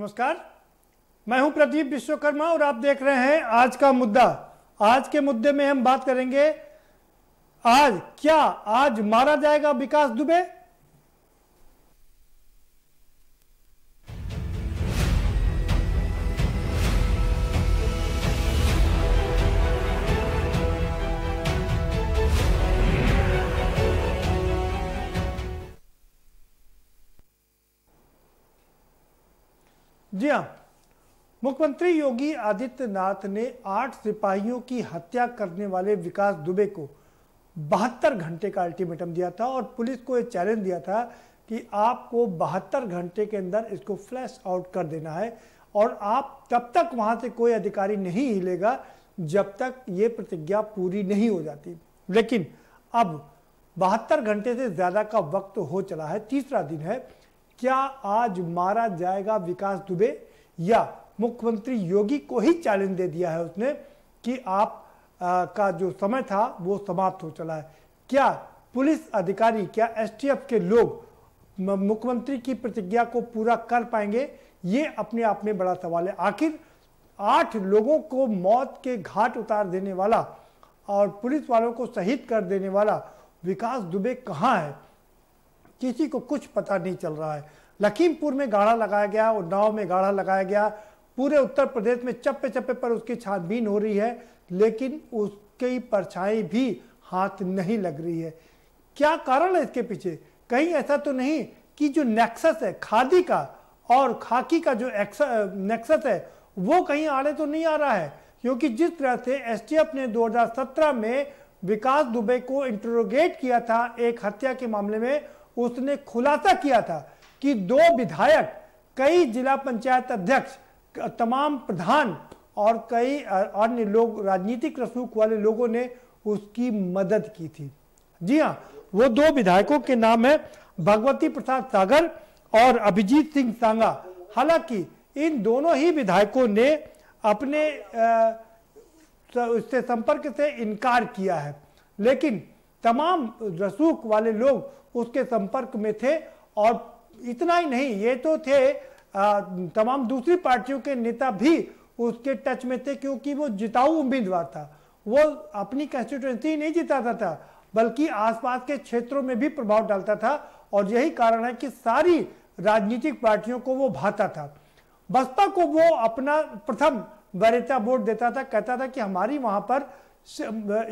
नमस्कार, मैं हूं प्रदीप विश्वकर्मा और आप देख रहे हैं आज का मुद्दा। आज के मुद्दे में हम बात करेंगे, आज मारा जाएगा विकास दुबे? जी हाँ, मुख्यमंत्री योगी आदित्यनाथ ने 8 सिपाहियों की हत्या करने वाले विकास दुबे को 72 घंटे का अल्टीमेटम दिया था और पुलिस को यह चैलेंज दिया था कि आपको 72 घंटे के अंदर इसको फ्लैश आउट कर देना है और आप तब तक वहां से कोई अधिकारी नहीं हिलेगा जब तक ये प्रतिज्ञा पूरी नहीं हो जाती। लेकिन अब 72 घंटे से ज्यादा का वक्त हो चला है, तीसरा दिन है। क्या आज मारा जाएगा विकास दुबे, या मुख्यमंत्री योगी को ही चैलेंज दे दिया है उसने कि आप का जो समय था वो समाप्त हो चला है? क्या पुलिस अधिकारी, क्या एसटीएफ के लोग मुख्यमंत्री की प्रतिज्ञा को पूरा कर पाएंगे? ये अपने आप में बड़ा सवाल है। आखिर 8 लोगों को मौत के घाट उतार देने वाला और पुलिस वालों को शहीद कर देने वाला विकास दुबे कहाँ है? किसी को कुछ पता नहीं चल रहा है। लखीमपुर में गाढ़ा लगाया गया, उन्नाव में गाढ़ा लगाया गया, पूरे उत्तर प्रदेश में चप्पे चप्पे पर उसकी छानबीन हो रही है, लेकिन उसकी परछाई भी हाथ नहीं लग रही है। क्या कारण है इसके पीछे? कहीं ऐसा तो नहीं कि जो नेक्सस है खादी का और खाकी का जो नेक्सस है वो कहीं आड़े तो नहीं आ रहा है? क्योंकि जिस तरह से एसटीएफ ने 2017 में विकास दुबे को इंटरोगेट किया था एक हत्या के मामले में, उसने खुलासा किया था कि 2 विधायक, कई जिला पंचायत अध्यक्ष, तमाम प्रधान और कई अन्य लोग, राजनीतिक रसूख वाले लोगों ने उसकी मदद की थी। जी हाँ, वो 2 विधायकों के नाम है भगवती प्रसाद सागर और अभिजीत सिंह सांगा। हालांकि इन दोनों ही विधायकों ने अपने इससे संपर्क से इनकार किया है, लेकिन तमाम रसूख वाले लोग उसके संपर्क में थे। और इतना ही नहीं, ये तो थे तमाम दूसरी पार्टियों के नेता भी उसके टच में थे, क्योंकि वो जिताऊ उम्मीदवार था। वो अपनी कंस्टिट्यूएंसी नहीं जिताता था बल्कि आसपास के क्षेत्रों में भी प्रभाव डालता था, और यही कारण है कि सारी राजनीतिक पार्टियों को वो भाता था। बसपा को वो अपना प्रथम वरीयता वोट देता था, कहता था कि हमारी वहां पर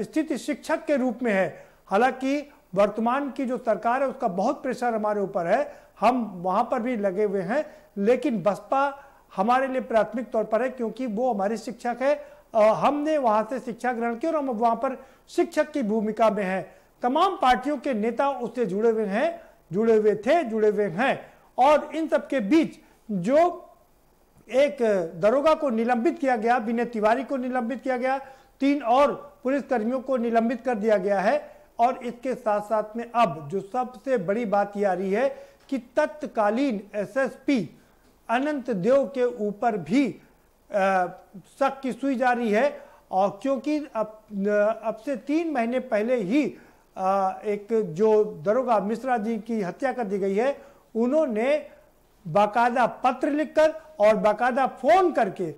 स्थिति शिक्षक के रूप में है। हालांकि वर्तमान की जो सरकार है उसका बहुत प्रेशर हमारे ऊपर है, हम वहां पर भी लगे हुए हैं, लेकिन बसपा हमारे लिए प्राथमिक तौर पर है क्योंकि वो हमारी शिक्षक है। हमने वहां से शिक्षा ग्रहण की और हम वहां पर शिक्षक की भूमिका में हैं। तमाम पार्टियों के नेता उससे जुड़े हुए हैं। और इन सबके बीच जो एक दरोगा को निलंबित किया गया, विनय तिवारी को निलंबित किया गया, 3 और पुलिसकर्मियों को निलंबित कर दिया गया है। और इसके साथ साथ में अब जो सबसे बड़ी बात यह आ रही है कि तत्कालीन एसएसपी अनंत देव के ऊपर भी शक की सुई जारी है। और क्योंकि अब से 3 महीने पहले ही एक जो दरोगा मिश्रा जी की हत्या कर दी गई है, उन्होंने बाकायदा पत्र लिखकर और बाकायदा फोन करके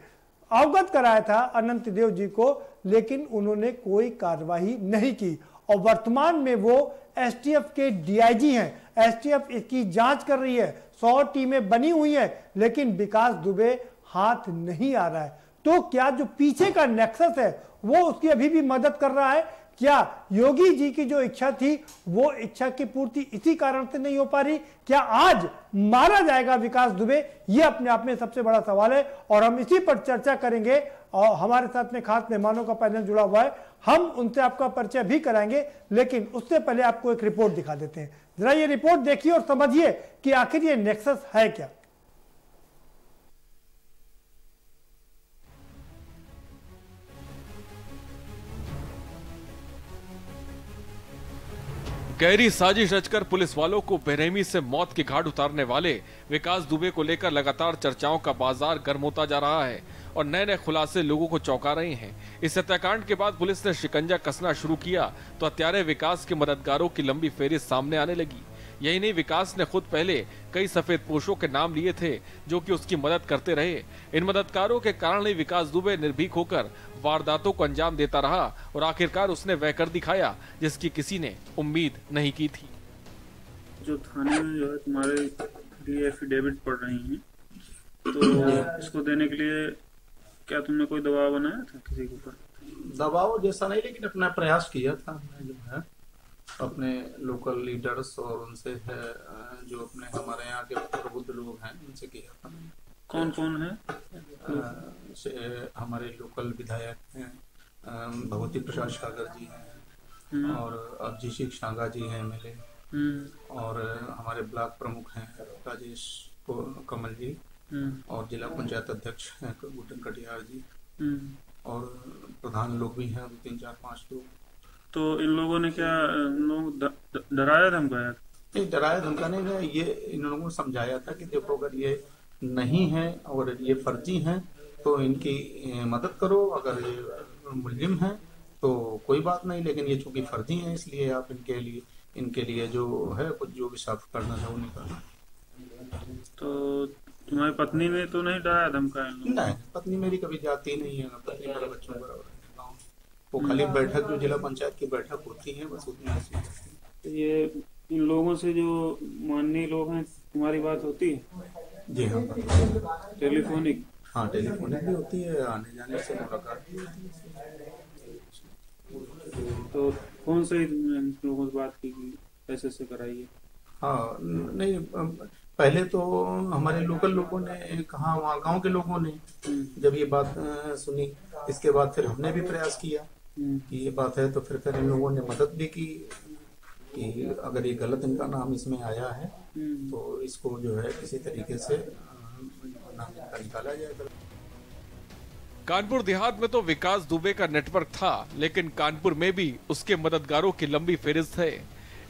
अवगत कराया था अनंत देव जी को, लेकिन उन्होंने कोई कार्रवाई नहीं की। और वर्तमान में वो एसटीएफ के डीआईजी हैं। एसटीएफ इसकी जांच कर रही है, 100 टीमें बनी हुई है, लेकिन विकास दुबे हाथ नहीं आ रहा है। तो क्या जो पीछे का नेक्सस है वो उसकी अभी भी मदद कर रहा है? क्या योगी जी की जो इच्छा थी वो इच्छा की पूर्ति इसी कारण से नहीं हो पा रही? क्या आज मारा जाएगा विकास दुबे? ये अपने आप में सबसे बड़ा सवाल है और हम इसी पर चर्चा करेंगे। और हमारे साथ में खास मेहमानों का पैनल जुड़ा हुआ है, हम उनसे आपका परिचय भी कराएंगे, लेकिन उससे पहले आपको एक रिपोर्ट दिखा देते हैं। जरा ये रिपोर्ट देखिए और समझिए कि आखिर ये नेक्सस है क्या। गहरी साजिश रचकर पुलिस वालों को बेरहमी से मौत के घाट उतारने वाले विकास दुबे को लेकर लगातार चर्चाओं का बाजार गर्म होता जा रहा है और नए नए खुलासे लोगों को चौंका रहे हैं। इस हत्याकांड के बाद पुलिस ने शिकंजा कसना शुरू किया तो हत्यारे विकास के मददगारों की लंबी फेरी सामने आने लगी। यही नहीं, विकास ने खुद पहले कई सफेद पोशों के नाम लिए थे जो कि उसकी मदद करते रहे। इन मददगारों के कारण ही विकास दुबे निर्भीक होकर वारदातों को अंजाम देता रहा और आखिरकार उसने वह कर दिखाया जिसकी किसी ने उम्मीद नहीं की थी। जो थाने में जो है तुम्हारे लिए एफिडेविट पढ़ रही हैं, तो इसको देने के लिए क्या तुमने कोई दबाव बनाया था किसी के ऊपर? दबाव जैसा नहीं, लेकिन अपना प्रयास किया था हमने, जो है अपने लोकल लीडर्स और उनसे है जो अपने हमारे यहाँ के प्रबुद्ध लोग हैं उनसे किया था। कौन कौन है? हमारे लोकल विधायक हैं, भगवती प्रसाद सागर जी हैं और अभिजीत शांगा जी हैं MLA, और हमारे ब्लॉक प्रमुख हैं राजेश कमल जी, और जिला पंचायत अध्यक्ष हैं गुड्डन कटियार जी, और प्रधान लोग भी हैं 2, 3, 4, 5 लोग। तो इन लोगों ने क्या डराया धमकाया? नहीं, डराया धमकाने में ये इन लोगों को समझाया था कि देखो अगर ये नहीं है और ये फर्जी हैं तो इनकी मदद करो, अगर ये मुल्जिम हैं तो कोई बात नहीं, लेकिन ये चूंकि फर्जी हैं इसलिए आप इनके लिए जो है कुछ जो भी साफ करना है वो निकालना। तो तुम्हारी पत्नी ने तो नहीं डराया धमकाया? नहीं, पत्नी मेरी कभी जाती नहीं है, पत्नी मेरे बच्चों बराबर है। वो खाली बैठक जो जिला पंचायत की बैठक होती है बस उतनी सी। तो ये इन लोगों से जो माननीय लोग हैं तुम्हारी बात होती है? जी हाँ, टेलीफोनिक? हाँ, टेलीफोनिक भी होती है, आने जाने से मुलाकात भी होती है। तो कौन से इन लोगों से बात की कैसे से कराइए? हाँ, नहीं, पहले तो हमारे लोकल लोगों ने कहा, वहाँ गांव के लोगों ने जब ये बात सुनी, इसके बाद फिर हमने भी प्रयास किया कि ये बात है, तो फिर इन लोगों ने मदद भी की कि अगर ये गलत इनका नाम इसमें आया है तो इसको जो है किसी तरीके से नाम निकाला जाएगा। कानपुर देहात में तो विकास दुबे का नेटवर्क था, लेकिन कानपुर में भी उसके मददगारों की लंबी फेहरिस्त है।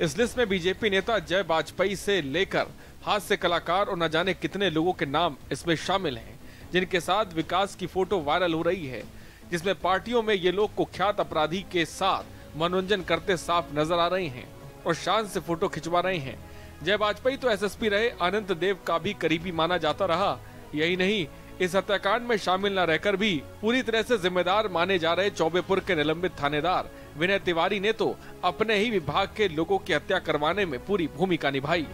इस लिस्ट में बीजेपी नेता जय वाजपेयी से लेकर हास्य कलाकार और न जाने कितने लोगों के नाम इसमें शामिल हैं, जिनके साथ विकास की फोटो वायरल हो रही है, जिसमें पार्टियों में ये लोग कुख्यात अपराधी के साथ मनोरंजन करते साफ नजर आ रहे हैं और शान से फोटो खिंचवा रहे हैं। जय वाजपेयी तो SSP रहे, अनंत देव का भी करीबी माना जाता रहा। यही नहीं, इस हत्याकांड में शामिल न रहकर भी पूरी तरह से जिम्मेदार माने जा रहे चौबेपुर के निलंबित थानेदार विनय तिवारी ने तो अपने ही विभाग के लोगों की हत्या करवाने में पूरी भूमिका निभाई।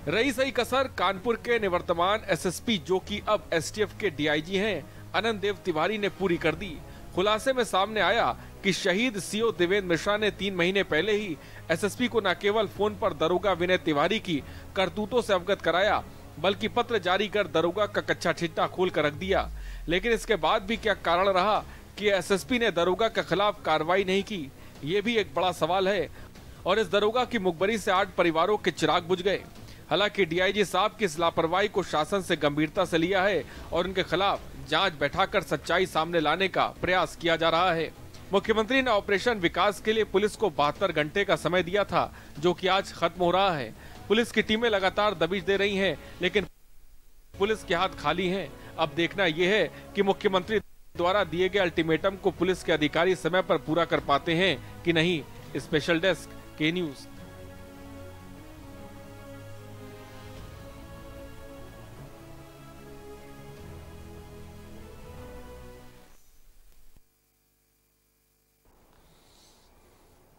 रही सही कसर कानपुर के निवर्तमान SSP जो कि अब STF के DIG हैं, अनंत देव तिवारी ने पूरी कर दी। खुलासे में सामने आया कि शहीद CO देवेंद्र मिश्रा ने 3 महीने पहले ही SSP को न केवल फोन पर दरोगा विनय तिवारी की करतूतों से अवगत कराया, बल्कि पत्र जारी कर दरोगा का कच्चा चिट्ठा खोल कर रख दिया। लेकिन इसके बाद भी क्या कारण रहा कि SSP ने दरोगा के खिलाफ कार्रवाई नहीं की, ये भी एक बड़ा सवाल है। और इस दरोगा की मुखबरी से 8 परिवारों के चिराग बुझ गए। हालांकि DIG साहब की इस लापरवाही को शासन से गंभीरता से लिया है और उनके खिलाफ जांच बैठाकर सच्चाई सामने लाने का प्रयास किया जा रहा है। मुख्यमंत्री ने ऑपरेशन विकास के लिए पुलिस को 72 घंटे का समय दिया था, जो कि आज खत्म हो रहा है। पुलिस की टीमें लगातार दबिश दे रही हैं, लेकिन पुलिस के हाथ खाली हैं। अब देखना यह है कि मुख्यमंत्री द्वारा दिए गए अल्टीमेटम को पुलिस के अधिकारी समय पर पूरा कर पाते हैं कि नहीं। स्पेशल डेस्क के न्यूज।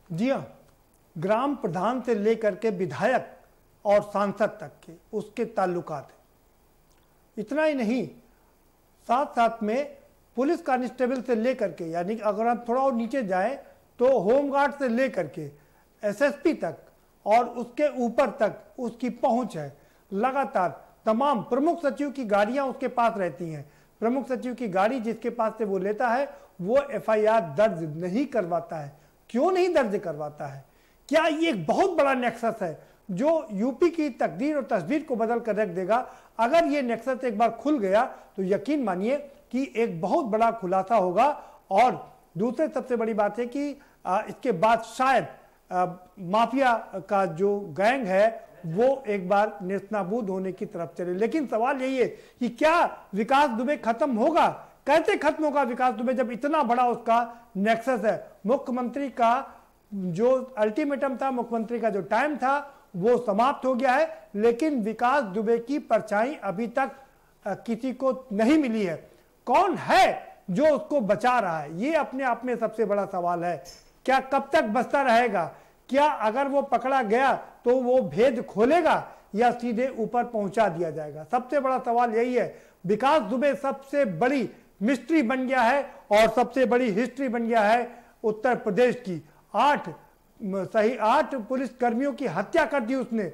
जी हाँ, ग्राम प्रधान से लेकर के विधायक और सांसद तक के उसके ताल्लुकात हैं। इतना ही नहीं, साथ साथ में पुलिस कांस्टेबल से लेकर के, यानी अगर आप थोड़ा और नीचे जाएं तो होमगार्ड से लेकर के SSP तक और उसके ऊपर तक उसकी पहुंच है। लगातार तमाम प्रमुख सचिव की गाड़ियां उसके पास रहती हैं। प्रमुख सचिव की गाड़ी जिसके पास से वो लेता है वो FIR दर्ज नहीं करवाता है। क्यों नहीं दर्ज करवाता है? क्या ये एक बहुत बड़ा नेक्सस है जो यूपी की तकदीर और तस्वीर को बदल कर रख देगा? अगर ये नेक्सस एक बार खुल गया तो यकीन मानिए कि एक बहुत बड़ा खुलासा होगा। और दूसरे सबसे बड़ी बात है कि इसके बाद शायद माफिया का जो गैंग है वो एक बार नेस्तनाबूद होने की तरफ चले। लेकिन सवाल यही है कि क्या विकास दुबे खत्म होगा? कैसे खत्म होगा विकास दुबे जब इतना बड़ा उसका नेक्सस है? मुख्यमंत्री का जो अल्टीमेटम था, मुख्यमंत्री का जो टाइम था वो समाप्त हो गया है, लेकिन विकास दुबे की परछाई अभी तक किसी को नहीं मिली है। कौन है जो उसको बचा रहा है? ये अपने आप में सबसे बड़ा सवाल है। क्या कब तक बचता रहेगा? क्या अगर वो पकड़ा गया तो वो भेद खोलेगा या सीधे ऊपर पहुंचा दिया जाएगा? सबसे बड़ा सवाल यही है। विकास दुबे सबसे बड़ी मिस्ट्री बन गया है और सबसे बड़ी हिस्ट्री बन गया है उत्तर प्रदेश की। 8 पुलिस कर्मियों की हत्या कर दी उसने,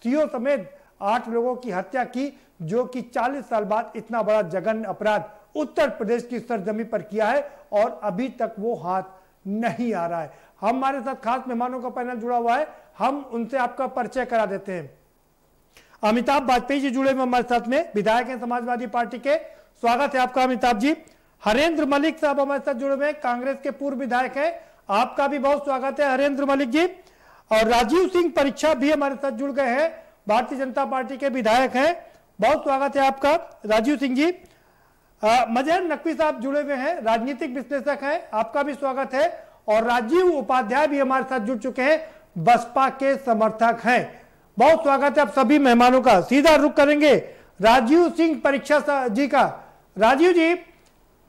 सीओ समेत 8 लोगों की हत्या की, जो कि 40 साल बाद इतना बड़ा जघन्य अपराध उत्तर प्रदेश की सरजमी पर किया है और अभी तक वो हाथ नहीं आ रहा है। हमारे साथ खास मेहमानों का पैनल जुड़ा हुआ है, हम उनसे आपका परिचय करा देते हैं। अमिताभ वाजपेयी जी जुड़े हुए हमारे साथ में, विधायक हैं समाजवादी पार्टी के। स्वागत है आपका अमिताभ जी। हरेंद्र मलिक साहब हमारे साथ जुड़े हुए हैं, कांग्रेस के पूर्व विधायक हैं, आपका भी बहुत स्वागत है हरेंद्र मलिक जी। और राजीव सिंह परीक्षा भी हमारे साथ जुड़ गए हैं, भारतीय जनता पार्टी के विधायक हैं, बहुत स्वागत है आपका राजीव सिंह जी। मजहर नकवी साहब जुड़े हुए हैं, राजनीतिक विश्लेषक हैं, आपका भी स्वागत है। और राजीव उपाध्याय भी हमारे साथ जुड़ चुके हैं, बसपा के समर्थक हैं, बहुत स्वागत है आप सभी मेहमानों का। सीधा रुख करेंगे राजीव सिंह परीक्षा जी का। राजीव जी,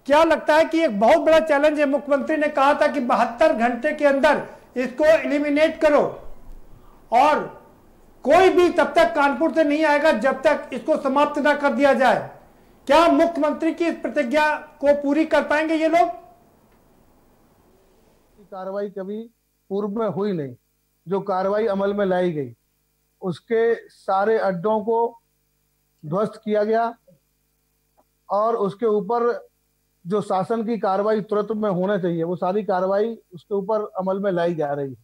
क्या लगता है कि एक बहुत बड़ा चैलेंज है, मुख्यमंत्री ने कहा था कि 72 घंटे के अंदर इसको एलिमिनेट करो और कोई भी तब तक कानपुर से नहीं आएगा जब तक इसको समाप्त ना कर दिया जाए। क्या मुख्यमंत्री की इस प्रतिज्ञा को पूरी कर पाएंगे ये लोग? कार्रवाई कभी पूर्व में हुई नहीं। जो कार्रवाई अमल में लाई गई उसके सारे अड्डों को ध्वस्त किया गया और उसके ऊपर जो शासन की कार्रवाई तुरंत में होना चाहिए वो सारी कार्रवाई उसके ऊपर अमल में लाई जा रही है।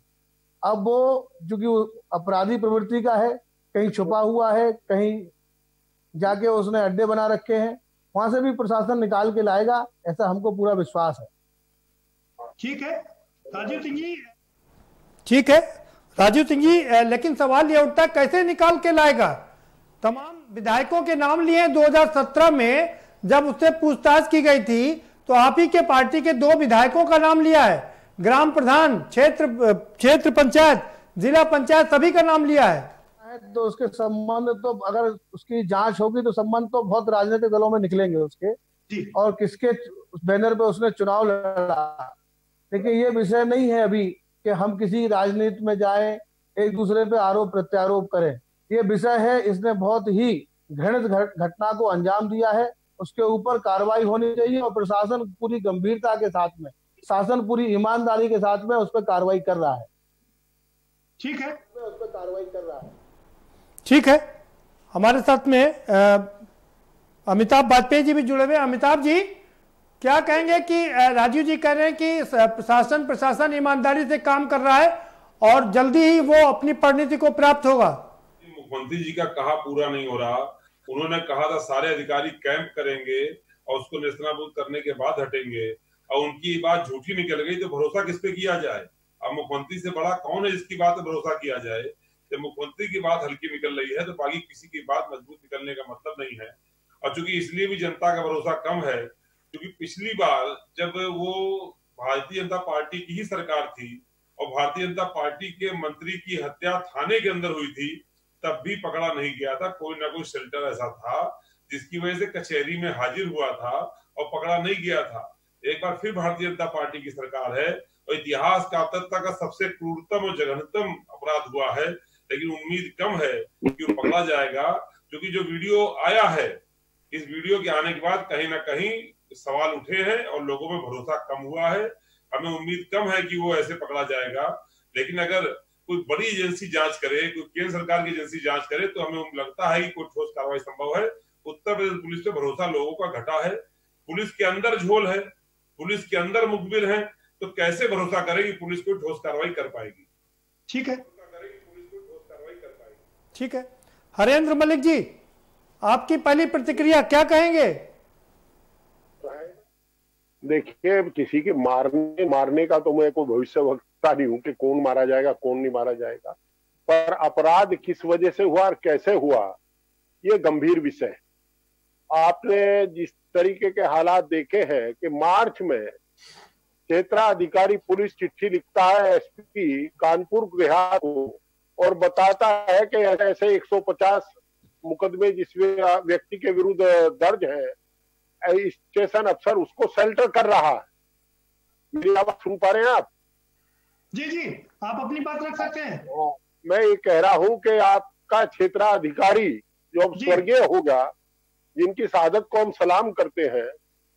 अब वो जो कि अपराधी प्रवृत्ति का है, कहीं छुपा हुआ है, कहीं जाके उसने अड्डे बना रखे हैं, वहां से भी प्रशासन निकाल के लाएगा, ऐसा हमको पूरा विश्वास है। ठीक है राजीव सिंह जी, ठीक है राजीव सिंह जी, लेकिन सवाल यह उठता है कैसे निकाल के लाएगा? तमाम विधायकों के नाम लिए 2017 में जब उससे पूछताछ की गई थी तो आप ही के पार्टी के 2 विधायकों का नाम लिया है, ग्राम प्रधान, क्षेत्र पंचायत, जिला पंचायत, सभी का नाम लिया है। तो उसके संबंध तो अगर उसकी जांच होगी तो संबंध तो बहुत राजनीतिक दलों में निकलेंगे उसके, और किसके बैनर पे उसने चुनाव लड़ा। लेकिन ये विषय नहीं है अभी कि हम किसी राजनीति में जाएं, एक दूसरे पे आरोप प्रत्यारोप करें। ये विषय है, इसने बहुत ही घृणित घटना को अंजाम दिया है, उसके ऊपर कार्रवाई होनी चाहिए और प्रशासन पूरी गंभीरता के साथ में, शासन पूरी ईमानदारी के साथ में उस पर कार्रवाई कर रहा है। ठीक है, उस पर कार्रवाई कर रहा है। ठीक है, हमारे साथ में अमिताभ वाजपेयी जी भी जुड़े हुए। अमिताभ जी, क्या कहेंगे कि राजीव जी कह रहे हैं कि प्रशासन ईमानदारी से काम कर रहा है और जल्दी ही वो अपनी परिणति को प्राप्त होगा? मुख्यमंत्री जी का कहा पूरा नहीं हो रहा। उन्होंने कहा था सारे अधिकारी कैंप करेंगे और उसको नेस्तनाबूद करने के बाद हटेंगे, और उनकी बात झूठी निकल गई तो भरोसा किस पे किया जाए? अब मुख्यमंत्री से बड़ा कौन है जिसकी बात पे भरोसा किया जाए? जब मुख्यमंत्री की बात हल्की निकल रही है तो बाकी किसी की बात मजबूत निकलने का मतलब नहीं है। और चूंकि इसलिए भी जनता का भरोसा कम है क्योंकि पिछली बार जब वो भारतीय जनता पार्टी की ही सरकार थी और भारतीय जनता पार्टी के मंत्री की हत्या थाने के अंदर हुई थी, तब भी पकड़ा नहीं गया था। कोई ना कोई शेल्टर ऐसा था जिसकी वजह से कचहरी में हाजिर हुआ था और पकड़ा नहीं गया था। एक बार फिर भारतीय जनता पार्टी की सरकार है और इतिहास का अब तक का सबसे क्रूरतम और जघन्यतम अपराध हुआ है, लेकिन उम्मीद कम है कि वो पकड़ा जाएगा। क्योंकि जो वीडियो आया है, इस वीडियो के आने के बाद कहीं ना कहीं सवाल उठे हैं और लोगों में भरोसा कम हुआ है। हमें उम्मीद कम है कि वो ऐसे पकड़ा जाएगा, लेकिन अगर कोई बड़ी एजेंसी जांच करे, कोई केंद्र सरकार की एजेंसी जांच करे तो हमें लगता है कि कोई ठोस कार्रवाई संभव है। उत्तर प्रदेश पुलिस पे भरोसा लोगों का घटा है। पुलिस के अंदर झोल है, पुलिस के अंदर मुखबिर है, तो कैसे भरोसा करें कि पुलिस कोई ठोस कार्रवाई कर पाएगी? ठीक है, ठीक है। हरेंद्र मलिक जी, आपकी पहली प्रतिक्रिया क्या कहेंगे? देखिए, किसी के मारने का तो मैं कोई भविष्यवक्ता नहीं हूं कि कौन मारा जाएगा कौन नहीं मारा जाएगा, पर अपराध किस वजह से हुआ और कैसे हुआ ये गंभीर विषय है। आपने जिस तरीके के हालात देखे हैं कि मार्च में क्षेत्राधिकारी पुलिस चिट्ठी लिखता है एसपी कानपुर बिहार को और बताता है कि ऐसे 150 मुकदमे जिस व्यक्ति के विरुद्ध दर्ज है, स्टेशन अफसर उसको सेल्टर कर रहा है। मेरी आवाज सुन पा रहे हैं आप? जी जी, आप अपनी बात रख सकते हैं। मैं ये कह रहा हूं कि आपका क्षेत्राधिकारी जो अब स्वर्गीय होगा, जिनकी शहादत को हम सलाम करते हैं,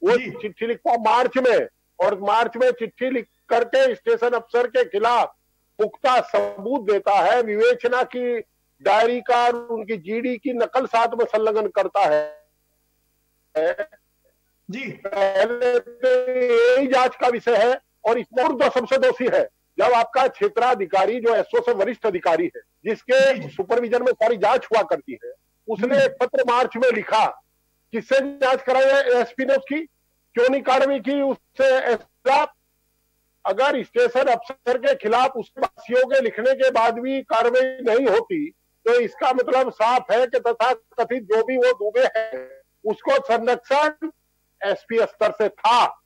वो चिट्ठी लिखता मार्च में, और मार्च में चिट्ठी लिख करके स्टेशन अफसर के खिलाफ पुख्ता सबूत देता है, विवेचना की डायरी का उनकी जीडी की नकल साथ में संलग्न करता है जी। पहले तो यही जांच का विषय है, और इसमें जो सबसे दोषी है जब आपका क्षेत्राधिकारी जो एसओ से वरिष्ठ अधिकारी है, जिसके सुपरविजन में सारी जांच हुआ करती है, उसने एक पत्र मार्च में लिखा, किससे जांच कराई एसपी ने उसकी, क्यों नहीं कार्रवाई की उससे? अगर स्टेशन अफसर के खिलाफ उसके वासियों के लिखने के बाद भी कार्रवाई नहीं होती तो इसका मतलब साफ है कि तथाकथित जो भी वो दुबे है उसको संरक्षण एसपी स्तर से था,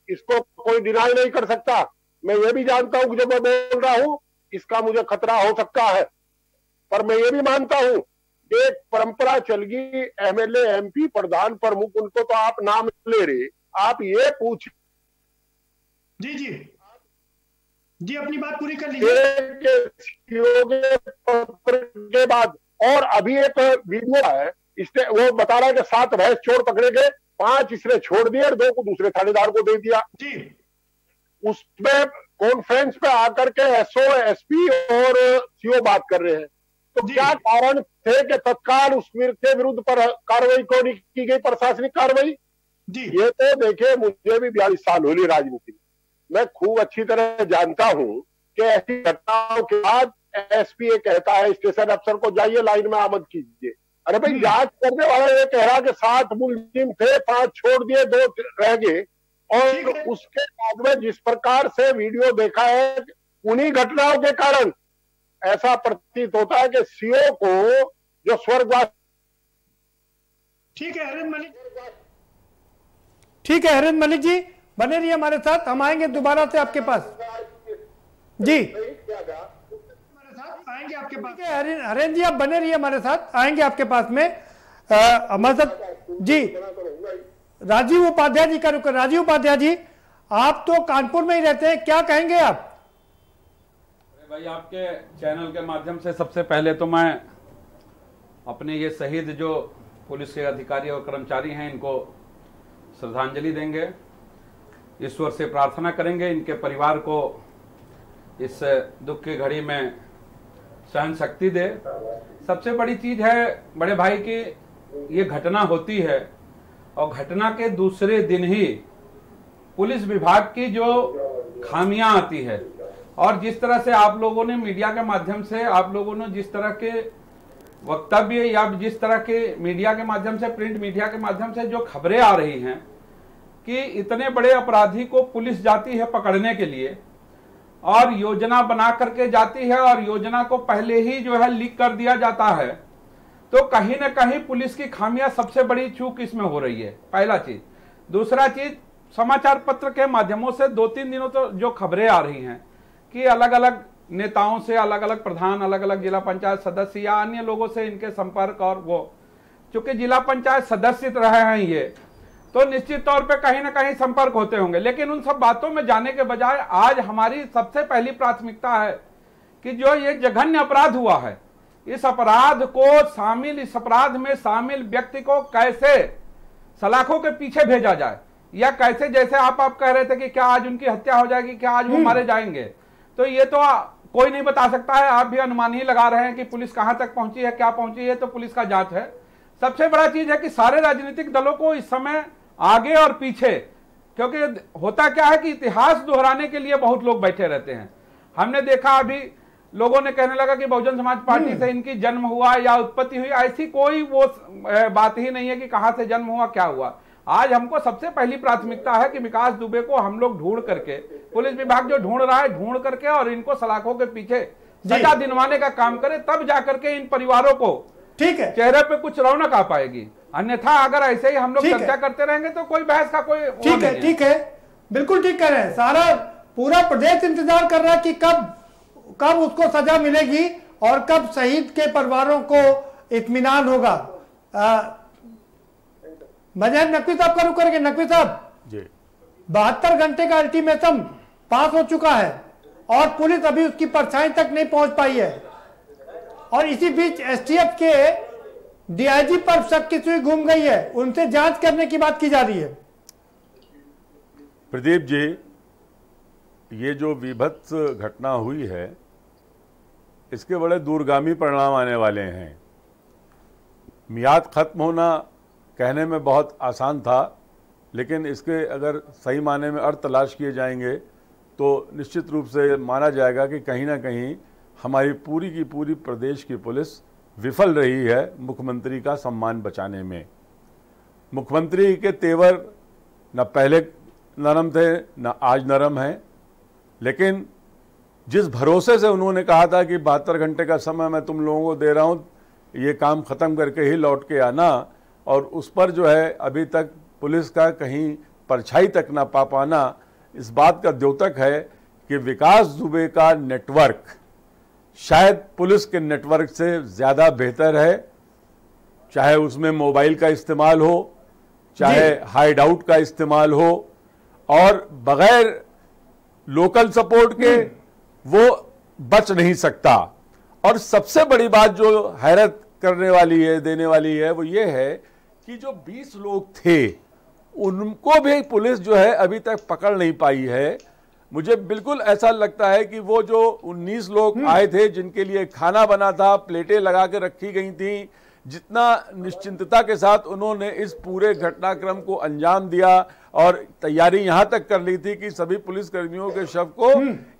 इसको कोई डिनाई नहीं कर सकता। मैं ये भी जानता हूं कि जो मैं बोल रहा हूं इसका मुझे खतरा हो सकता है, पर मैं ये भी मानता हूं एक परंपरा चल गई, एमएलए एमपी प्रधान प्रमुख उनको तो आप नाम ले रहे, आप ये पूछ जी जी जी, अपनी बात पूरी कर लीजिए। पत्र के बाद और अभी एक वीडियो है, इसने वो बता रहा है कि 7 भैंस चोर पकड़े गए, 5 इसने छोड़ दिए और 2 को दूसरे थानेदार को दे दिया जी। उसमें कॉन्फ्रेंस पे आकर के एसओ एसपी और सीओ बात कर रहे हैं, तो क्या कारण थे कि तत्काल उसके विरुद्ध पर कार्रवाई को नहीं की गई, प्रशासनिक कार्रवाई जी? ये तो देखिए, मुझे भी 42 साल हो गए राजनीति में, मैं खूब अच्छी तरह जानता हूं कि ऐसी घटनाओं के बाद एसपी ये कहता है स्टेशन अफसर को, जाइए लाइन में आमद कीजिए। अरे भाई, जांच करने वाला ये कह रहा कि 7 मुलजिम थे, 5 छोड़ दिए, 2 रह गए, और उसके बाद में जिस प्रकार से वीडियो देखा है, उन्हीं घटनाओं के कारण ऐसा प्रतीत होता है कि सीओ को जो स्वर्गवास। ठीक है हरेंद्र मलिक जी, बने रहिए हमारे साथ, हम आएंगे दोबारा से आपके पास जी, हमारे साथ आएंगे आपके पास। ठीक है हरेंद्र जी, आप बने रहिए हमारे साथ, आएंगे आपके पास में हमारे साथ जी। राजीव उपाध्याय जी का रुक। राजीव उपाध्याय जी, आप तो कानपुर में ही रहते हैं, क्या कहेंगे आप? भाई, आपके चैनल के माध्यम से सबसे पहले तो मैं अपने ये शहीद जो पुलिस के अधिकारी और कर्मचारी हैं इनको श्रद्धांजलि देंगे, ईश्वर से प्रार्थना करेंगे इनके परिवार को इस दुख की घड़ी में सहन शक्ति दे। सबसे बड़ी चीज है बड़े भाई की ये घटना होती है और घटना के दूसरे दिन ही पुलिस विभाग की जो खामियां आती है, और जिस तरह से आप लोगों ने मीडिया के माध्यम से, आप लोगों ने जिस तरह के वक्तव्य या जिस तरह के मीडिया के माध्यम से, प्रिंट मीडिया के माध्यम से जो खबरें आ रही हैं कि इतने बड़े अपराधी को पुलिस जाती है पकड़ने के लिए और योजना बना करके जाती है और योजना को पहले ही जो है लीक कर दिया जाता है, तो कहीं ना कहीं पुलिस की खामियां सबसे बड़ी चूक इसमें हो रही है, पहला चीज। दूसरा चीज, समाचार पत्र के माध्यमों से 2-3 दिनों तो जो खबरें आ रही हैं कि अलग अलग नेताओं से, अलग अलग प्रधान, अलग अलग जिला पंचायत सदस्य या अन्य लोगों से इनके संपर्क, और वो चूंकि जिला पंचायत सदस्य रहे हैं ये, तो निश्चित तौर पे कहीं ना कहीं संपर्क होते होंगे, लेकिन उन सब बातों में जाने के बजाय आज हमारी सबसे पहली प्राथमिकता है कि जो ये जघन्य अपराध हुआ है, इस अपराध को शामिल, इस अपराध में शामिल व्यक्ति को कैसे सलाखों के पीछे भेजा जाए, या कैसे, जैसे आप कह रहे थे कि क्या आज उनकी हत्या हो जाएगी, क्या आज वो मारे जाएंगे, तो ये तो कोई नहीं बता सकता है। आप भी अनुमान ही लगा रहे हैं कि पुलिस कहां तक पहुंची है, क्या पहुंची है, तो पुलिस का जांच है। सबसे बड़ा चीज है कि सारे राजनीतिक दलों को इस समय आगे और पीछे, क्योंकि होता क्या है कि इतिहास दोहराने के लिए बहुत लोग बैठे रहते हैं। हमने देखा अभी लोगों ने कहने लगा कि बहुजन समाज पार्टी से इनकी जन्म हुआ या उत्पत्ति हुई, ऐसी कोई वो बात ही नहीं है कि कहां से जन्म हुआ, क्या हुआ। आज हमको सबसे पहली प्राथमिकता है कि विकास दुबे को हम लोग ढूंढ करके, पुलिस विभाग जो ढूंढ रहा है, ढूंढ करके और इनको सलाखों के पीछे सजा दिलवाने का काम करे, तब जाकर के इन परिवारों को ठीक है चेहरे पे कुछ रौनक आ पाएगी। अन्यथा अगर ऐसे ही हम लोग चर्चा करते रहेंगे तो कोई बहस का कोई ठीक है, बिल्कुल ठीक कह रहे हैं। सारा पूरा प्रदेश इंतजार कर रहा है कि कब उसको सजा मिलेगी और कब शहीद के परिवारों को इत्मीनान होगा। बजाय नकवी साहब का रुख करेंगे। नकवी साहब जी, 72 घंटे का अल्टीमेटम पास हो चुका है और पुलिस अभी उसकी परछाई तक नहीं पहुंच पाई है, और इसी बीच एसटीएफ के डीआईजी पर शक की सुई घूम गई है, उनसे जांच करने की बात की जा रही है। प्रदीप जी, ये जो विभत्स घटना हुई है, इसके बड़े दूरगामी परिणाम आने वाले हैं। मियाद खत्म होना कहने में बहुत आसान था, लेकिन इसके अगर सही माने में अर्थ तलाश किए जाएंगे तो निश्चित रूप से माना जाएगा कि कहीं ना कहीं हमारी पूरी की पूरी प्रदेश की पुलिस विफल रही है मुख्यमंत्री का सम्मान बचाने में। मुख्यमंत्री के तेवर न पहले नरम थे न आज नरम हैं, लेकिन जिस भरोसे से उन्होंने कहा था कि 72 घंटे का समय मैं तुम लोगों को दे रहा हूं, ये काम खत्म करके ही लौट के आना, और उस पर जो है अभी तक पुलिस का कहीं परछाई तक ना पा पाना, इस बात का द्योतक है कि विकास दुबे का नेटवर्क शायद पुलिस के नेटवर्क से ज़्यादा बेहतर है। चाहे उसमें मोबाइल का इस्तेमाल हो, चाहे हाइड आउट का इस्तेमाल हो, और बगैर लोकल सपोर्ट के वो बच नहीं सकता। और सबसे बड़ी बात जो हैरत करने वाली है, देने वाली है, वो ये है कि जो 20 लोग थे उनको भी पुलिस जो है अभी तक पकड़ नहीं पाई है। मुझे बिल्कुल ऐसा लगता है कि वो जो 19 लोग आए थे जिनके लिए खाना बना था, प्लेटें लगा के रखी गई थी, जितना निश्चिंतता के साथ उन्होंने इस पूरे घटनाक्रम को अंजाम दिया और तैयारी यहां तक कर ली थी कि सभी पुलिसकर्मियों के शव को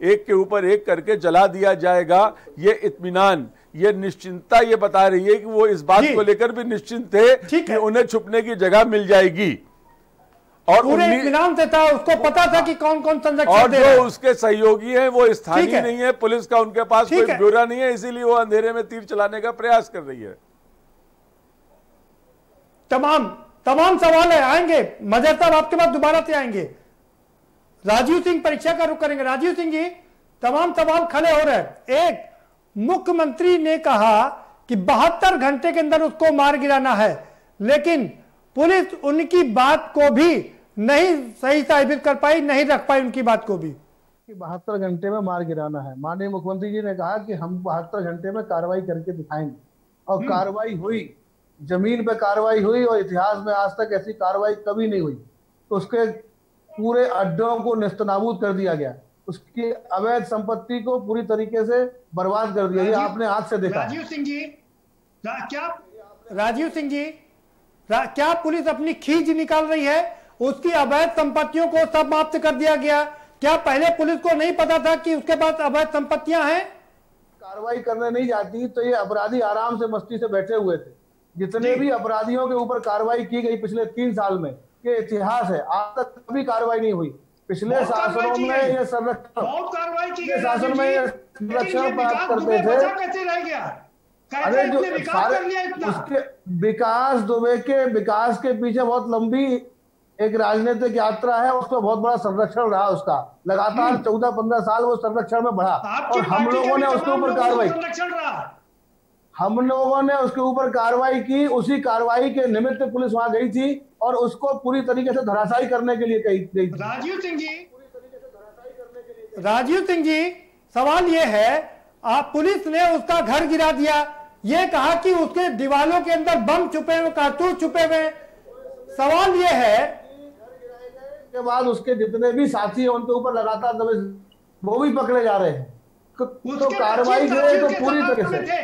एक के ऊपर एक करके जला दिया जाएगा, ये इत्मीनान, ये निश्चिंतता ये बता रही है कि वो इस बात को लेकर भी निश्चिंत थे कि उन्हें छुपने की जगह मिल जाएगी। और पूरे इत्मीनान से था, उसको पता था कि कौन कौन संरक्षण और दे रहा है। जो उसके सहयोगी हैं वो स्थानीय नहीं है, पुलिस का उनके पास कोई ब्यौरा नहीं है, इसीलिए वो अंधेरे में तीर चलाने का प्रयास कर रही है। तमाम सवाल है, आएंगे मजहर साहब आपके पास दोबारा से आएंगे। राजीव सिंह परीक्षा का रुख करेंगे। राजीव सिंह जी, तमाम सवाल खड़े हो रहे हैं। एक, मुख्यमंत्री ने कहा कि 72 घंटे के अंदर उसको मार गिराना है, लेकिन पुलिस उनकी बात को भी नहीं सही साबित कर पाई, नहीं रख पाई उनकी बात को भी। 72 घंटे में मार गिराना है। माननीय मुख्यमंत्री जी ने कहा कि हम 72 घंटे में कार्रवाई करके दिखाएंगे, और कार्रवाई हुई, जमीन पे कार्रवाई हुई, और इतिहास में आज तक ऐसी कार्रवाई कभी नहीं हुई। तो उसके पूरे अड्डों को नेस्तनाबूद कर दिया गया, उसकी अवैध संपत्ति को पूरी तरीके से बर्बाद कर दिया। ये आपने आंख से देखा। राजीव सिंह जी, क्या पुलिस अपनी खींच निकाल रही है? उसकी अवैध संपत्तियों को समाप्त कर दिया गया। क्या पहले पुलिस को नहीं पता था कि उसके पास अवैध संपत्तियां हैं? कार्रवाई करने नहीं जाती तो ये अपराधी आराम से मस्ती से बैठे हुए थे। जितने भी अपराधियों के ऊपर कार्रवाई की गई पिछले 3 साल में, ये इतिहास है, आज तक कभी कार्रवाई नहीं हुई। पिछले शासनों में ये संरक्षण, शासन में ये संरक्षण प्राप्त करते थे। अरे जो सारे उसके विकास दुबे के विकास के पीछे बहुत लंबी एक राजनीतिक यात्रा है, उसका बहुत बड़ा संरक्षण रहा उसका, लगातार 14-15 साल वो संरक्षण में बढ़ा, और हम लोगों ने उसके ऊपर कार्रवाई की। उसी कार्रवाई के निमित्त पुलिस वहां गई थी और उसको पूरी तरीके से धराशायी करने के लिए गई थी। राजीव सिंह जी, सवाल ये है, आप पुलिस ने उसका घर गिरा दिया, ये कहा कि उसके दीवालों के अंदर बम छुपे हुए, कारतूस छुपे हुए। सवाल ये है के बाद उसके जितने भी साथी हैं उनके ऊपर लगातार दबे, वो भी पकड़े जा रहे हैं। तो कार्रवाई जो है तो पूरी तरीके से।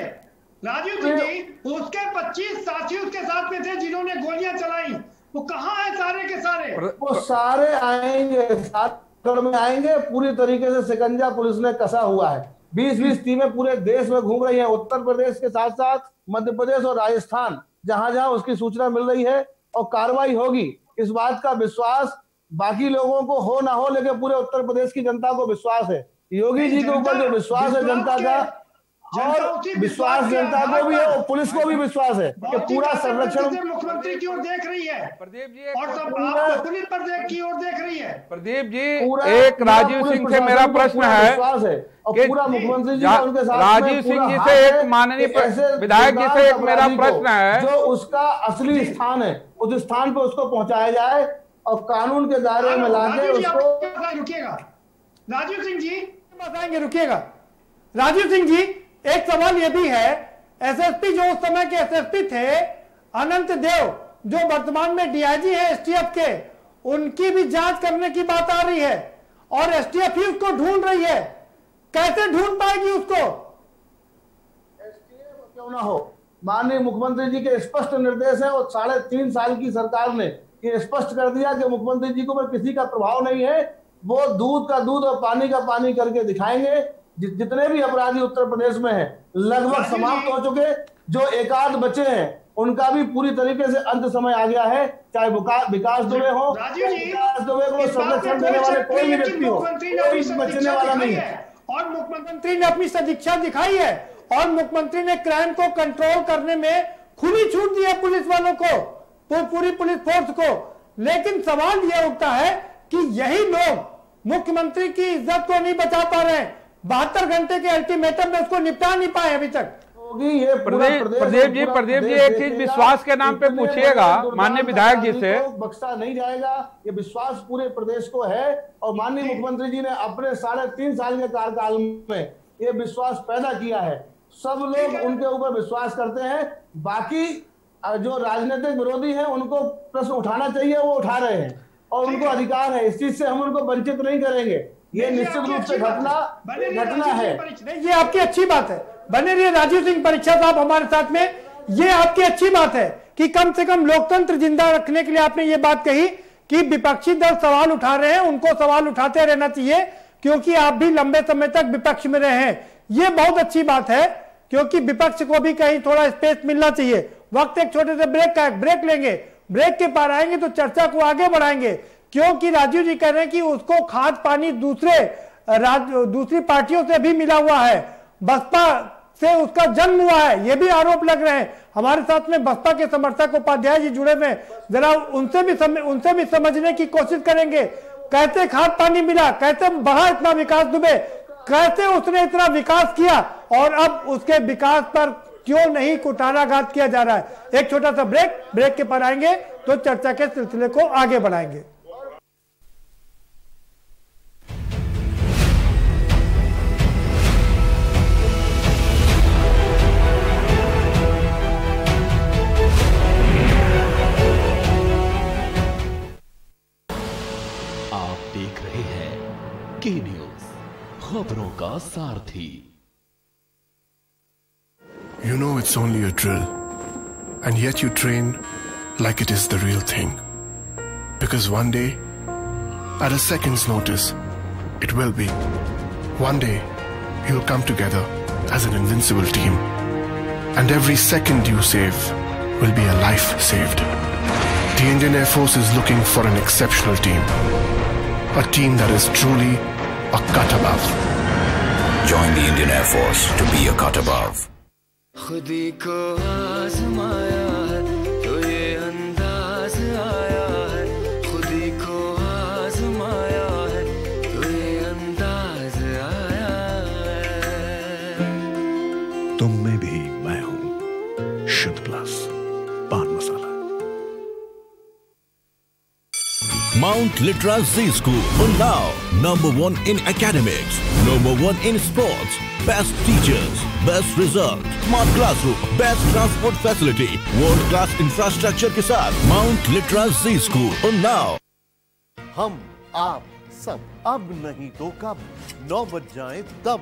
राजीव सिंह जी, उसके 25 साथी उसके साथ में थे जिन्होंने गोलियां चलाई, वो कहाँ है सारे के सारे? वो सारे आएंगे, साथ में आएंगे। पूरी तरीके से शिकंजा पुलिस ने कसा हुआ है। 20-20 टीमें पूरे देश में घूम रही हैं, उत्तर प्रदेश के साथ साथ मध्य प्रदेश और राजस्थान, जहां जहां उसकी सूचना मिल रही है, और कार्रवाई होगी। इस बात का विश्वास बाकी लोगों को हो ना हो, लेकिन पूरे उत्तर प्रदेश की जनता को विश्वास है। योगी जी के ऊपर जो विश्वास है जनता का, और विश्वास जनता को भी है और पुलिस को भी विश्वास है कि पूरा संरक्षण मुख्यमंत्री की ओर देख रही है प्रदीप जी, और सब आप पुलिस पर की ओर देख रही है। प्रदीप जी, एक राजीव सिंह से मेरा प्रश्न है कि पूरा मुख्यमंत्री जी उनके साथ राजीव सिंह जी से, एक माननीय विधायक जी से एक मेरा प्रश्न है, जो उसका असली स्थान है उस स्थान पे उसको पहुंचाया जाए और कानून के दायरे में लाके उसको। रुकिएगा राजीव सिंह जी, बताएंगे, रुकिएगा राजीव सिंह जी। एक सवाल यह भी है, एसएसपी जो उस समय के एसएसपी थे अनंत देव, जो वर्तमान में डीआईजी है एसटीएफ के, उनकी भी जांच करने की बात आ रही है और एसटीएफ ही उसको ढूंढ रही है। कैसे ढूंढ पाएगी उसको? एसटीएफ क्यों ना हो, माननीय मुख्यमंत्री जी के स्पष्ट निर्देश है और 3.5 साल की सरकार ने ये स्पष्ट कर दिया कि मुख्यमंत्री जी को पर किसी का प्रभाव नहीं है। वो दूध का दूध और पानी का पानी करके दिखाएंगे। जितने भी अपराधी उत्तर प्रदेश में हैं लगभग समाप्त हो चुके, जो एकाध बचे हैं उनका भी पूरी तरीके से अंत समय आ गया है। चाहे विकास दुबे हो, विकास दुबे को संरक्षण देने वाले कोई भी व्यक्ति हो, कोई बचने वाला नहीं है। और मुख्यमंत्री ने अपनी सदिच्छा दिखाई है और मुख्यमंत्री ने क्राइम को कंट्रोल करने में खुली छूट दी है पुलिस वालों को, पूरी पुलिस फोर्स को। लेकिन सवाल यह उठता है कि यही लोग मुख्यमंत्री की इज्जत को नहीं बचा पा रहे हैं। 72 घंटे के अल्टीमेटम में उसको निपटा नहीं पाए अभी तक। प्रदीप जी एक चीज विश्वास के नाम पे पूछिएगा माननीय विधायक जी से। बख्शा नहीं जाएगा, ये विश्वास पूरे प्रदेश को है और माननीय मुख्यमंत्री जी ने अपने 3.5 साल के कार्यकाल में ये विश्वास पैदा किया है। सब लोग उनके ऊपर विश्वास करते हैं। बाकी जो राजनीतिक विरोधी हैं उनको प्रश्न उठाना चाहिए, वो उठा रहे हैं और उनको अधिकार है, इस चीज से हम उनको वंचित नहीं करेंगे। ये निश्चित रूप से घटना है। ये आपकी अच्छी बात है, बने रहिए राजीव सिंह परीक्षा साहब हमारे साथ में। ये आपकी अच्छी बात है कि कम से कम लोकतंत्र जिंदा रखने के लिए आपने ये बात कही कि विपक्षी दल सवाल उठा रहे हैं, उनको सवाल उठाते रहना चाहिए क्योंकि आप भी लंबे समय तक विपक्ष में रहे हैं। ये बहुत अच्छी बात है क्योंकि विपक्ष को भी कहीं थोड़ा स्पेस मिलना चाहिए। वक्त एक छोटे से ब्रेक लेंगे, ब्रेक के पार आएंगे तो चर्चा को आगे बढ़ाएंगे क्योंकि राजीव जी कह रहे हैं कि उसको खाद पानी दूसरी पार्टियों से भी मिला हुआ है, बसपा से उसका जन्म हुआ है, ये भी आरोप लग रहे हैं। हमारे साथ में बसपा के समर्थक उपाध्याय जी जुड़े हुए, जरा उनसे भी समझने की कोशिश करेंगे। कैसे खाद पानी मिला, कैसे बढ़ा इतना विकास दुबे, कैसे उसने इतना विकास किया और अब उसके विकास पर क्यों नहीं कुटानाघात किया जा रहा है। एक छोटा सा ब्रेक के पर आएंगे तो चर्चा के सिलसिले को आगे बढ़ाएंगे। देख रहे हैं के न्यूज, खबरों का सारथी। You know it's only a drill, and yet you train like it is the real thing. Because one day, at a second's notice, it will be. One day, you'll come together as an invincible team, and every second you save will be a life saved. The Indian Air Force is looking for an exceptional team. A team that is truly a cut above. Join the Indian Air Force to be a cut above. खुदी को आजमाया है तो ये अंदाज आया है, खुदी को आजमाया है तो ये अंदाज आया है। तुम में भी मैं हूं, शुद्ध प्लस पान मसाला। Mount Litra Z School, Unnao, #1 in academics, #1 in sports, best teachers, best result, smart classroom, best transport facility, world class infrastructure के साथ Mount Litra Z School, Unnao। हम आप सब अब नहीं तो कब, 9 बज जाए तब।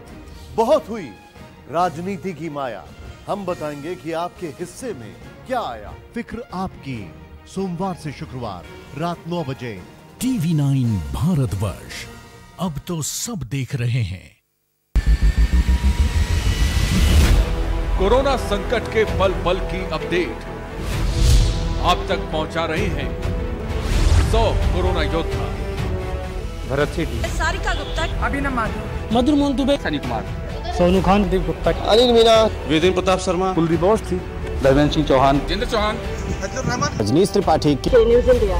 बहुत हुई राजनीति की माया, हम बताएंगे कि आपके हिस्से में क्या आया। फिक्र आपकी, सोमवार से शुक्रवार रात 9 बजे। TV9 भारतवर्ष, अब तो सब देख रहे हैं। कोरोना संकट के पल पल की अपडेट आप तक पहुंचा रहे हैं 100 कोरोना योद्धा। भरत सेठी, सारिका गुप्ता, अभिनव माथुर, मधुर मोहन दुबे, सनी कुमार, सोनू खान, दीप गुप्ता, अनिल मीना, वेदेंद्र प्रताप शर्मा, कुलदीप अवस्थी, धर्मेंद्र सिंह चौहान, जितेंद्र चौहान, रजनीश त्रिपाठी, न्यूज़ इंडिया।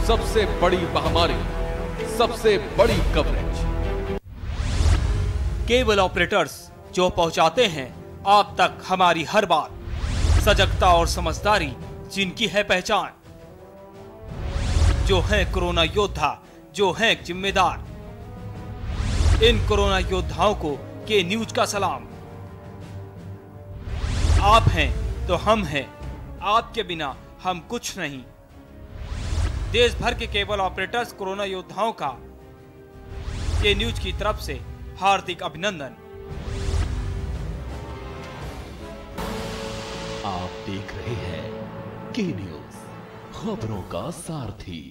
सबसे बड़ी महामारी, सबसे बड़ी कवरेज। केबल ऑपरेटर्स जो पहुंचाते हैं आप तक हमारी हर बात, सजगता और समझदारी जिनकी है पहचान, जो है कोरोना योद्धा, जो है जिम्मेदार। इन कोरोना योद्धाओं को के न्यूज का सलाम। आप हैं तो हम हैं, आपके बिना हम कुछ नहीं। देश भर के केबल ऑपरेटर्स कोरोना योद्धाओं का के न्यूज की तरफ से हार्दिक अभिनंदन। आप देख रहे हैं के न्यूज, खबरों का सारथी।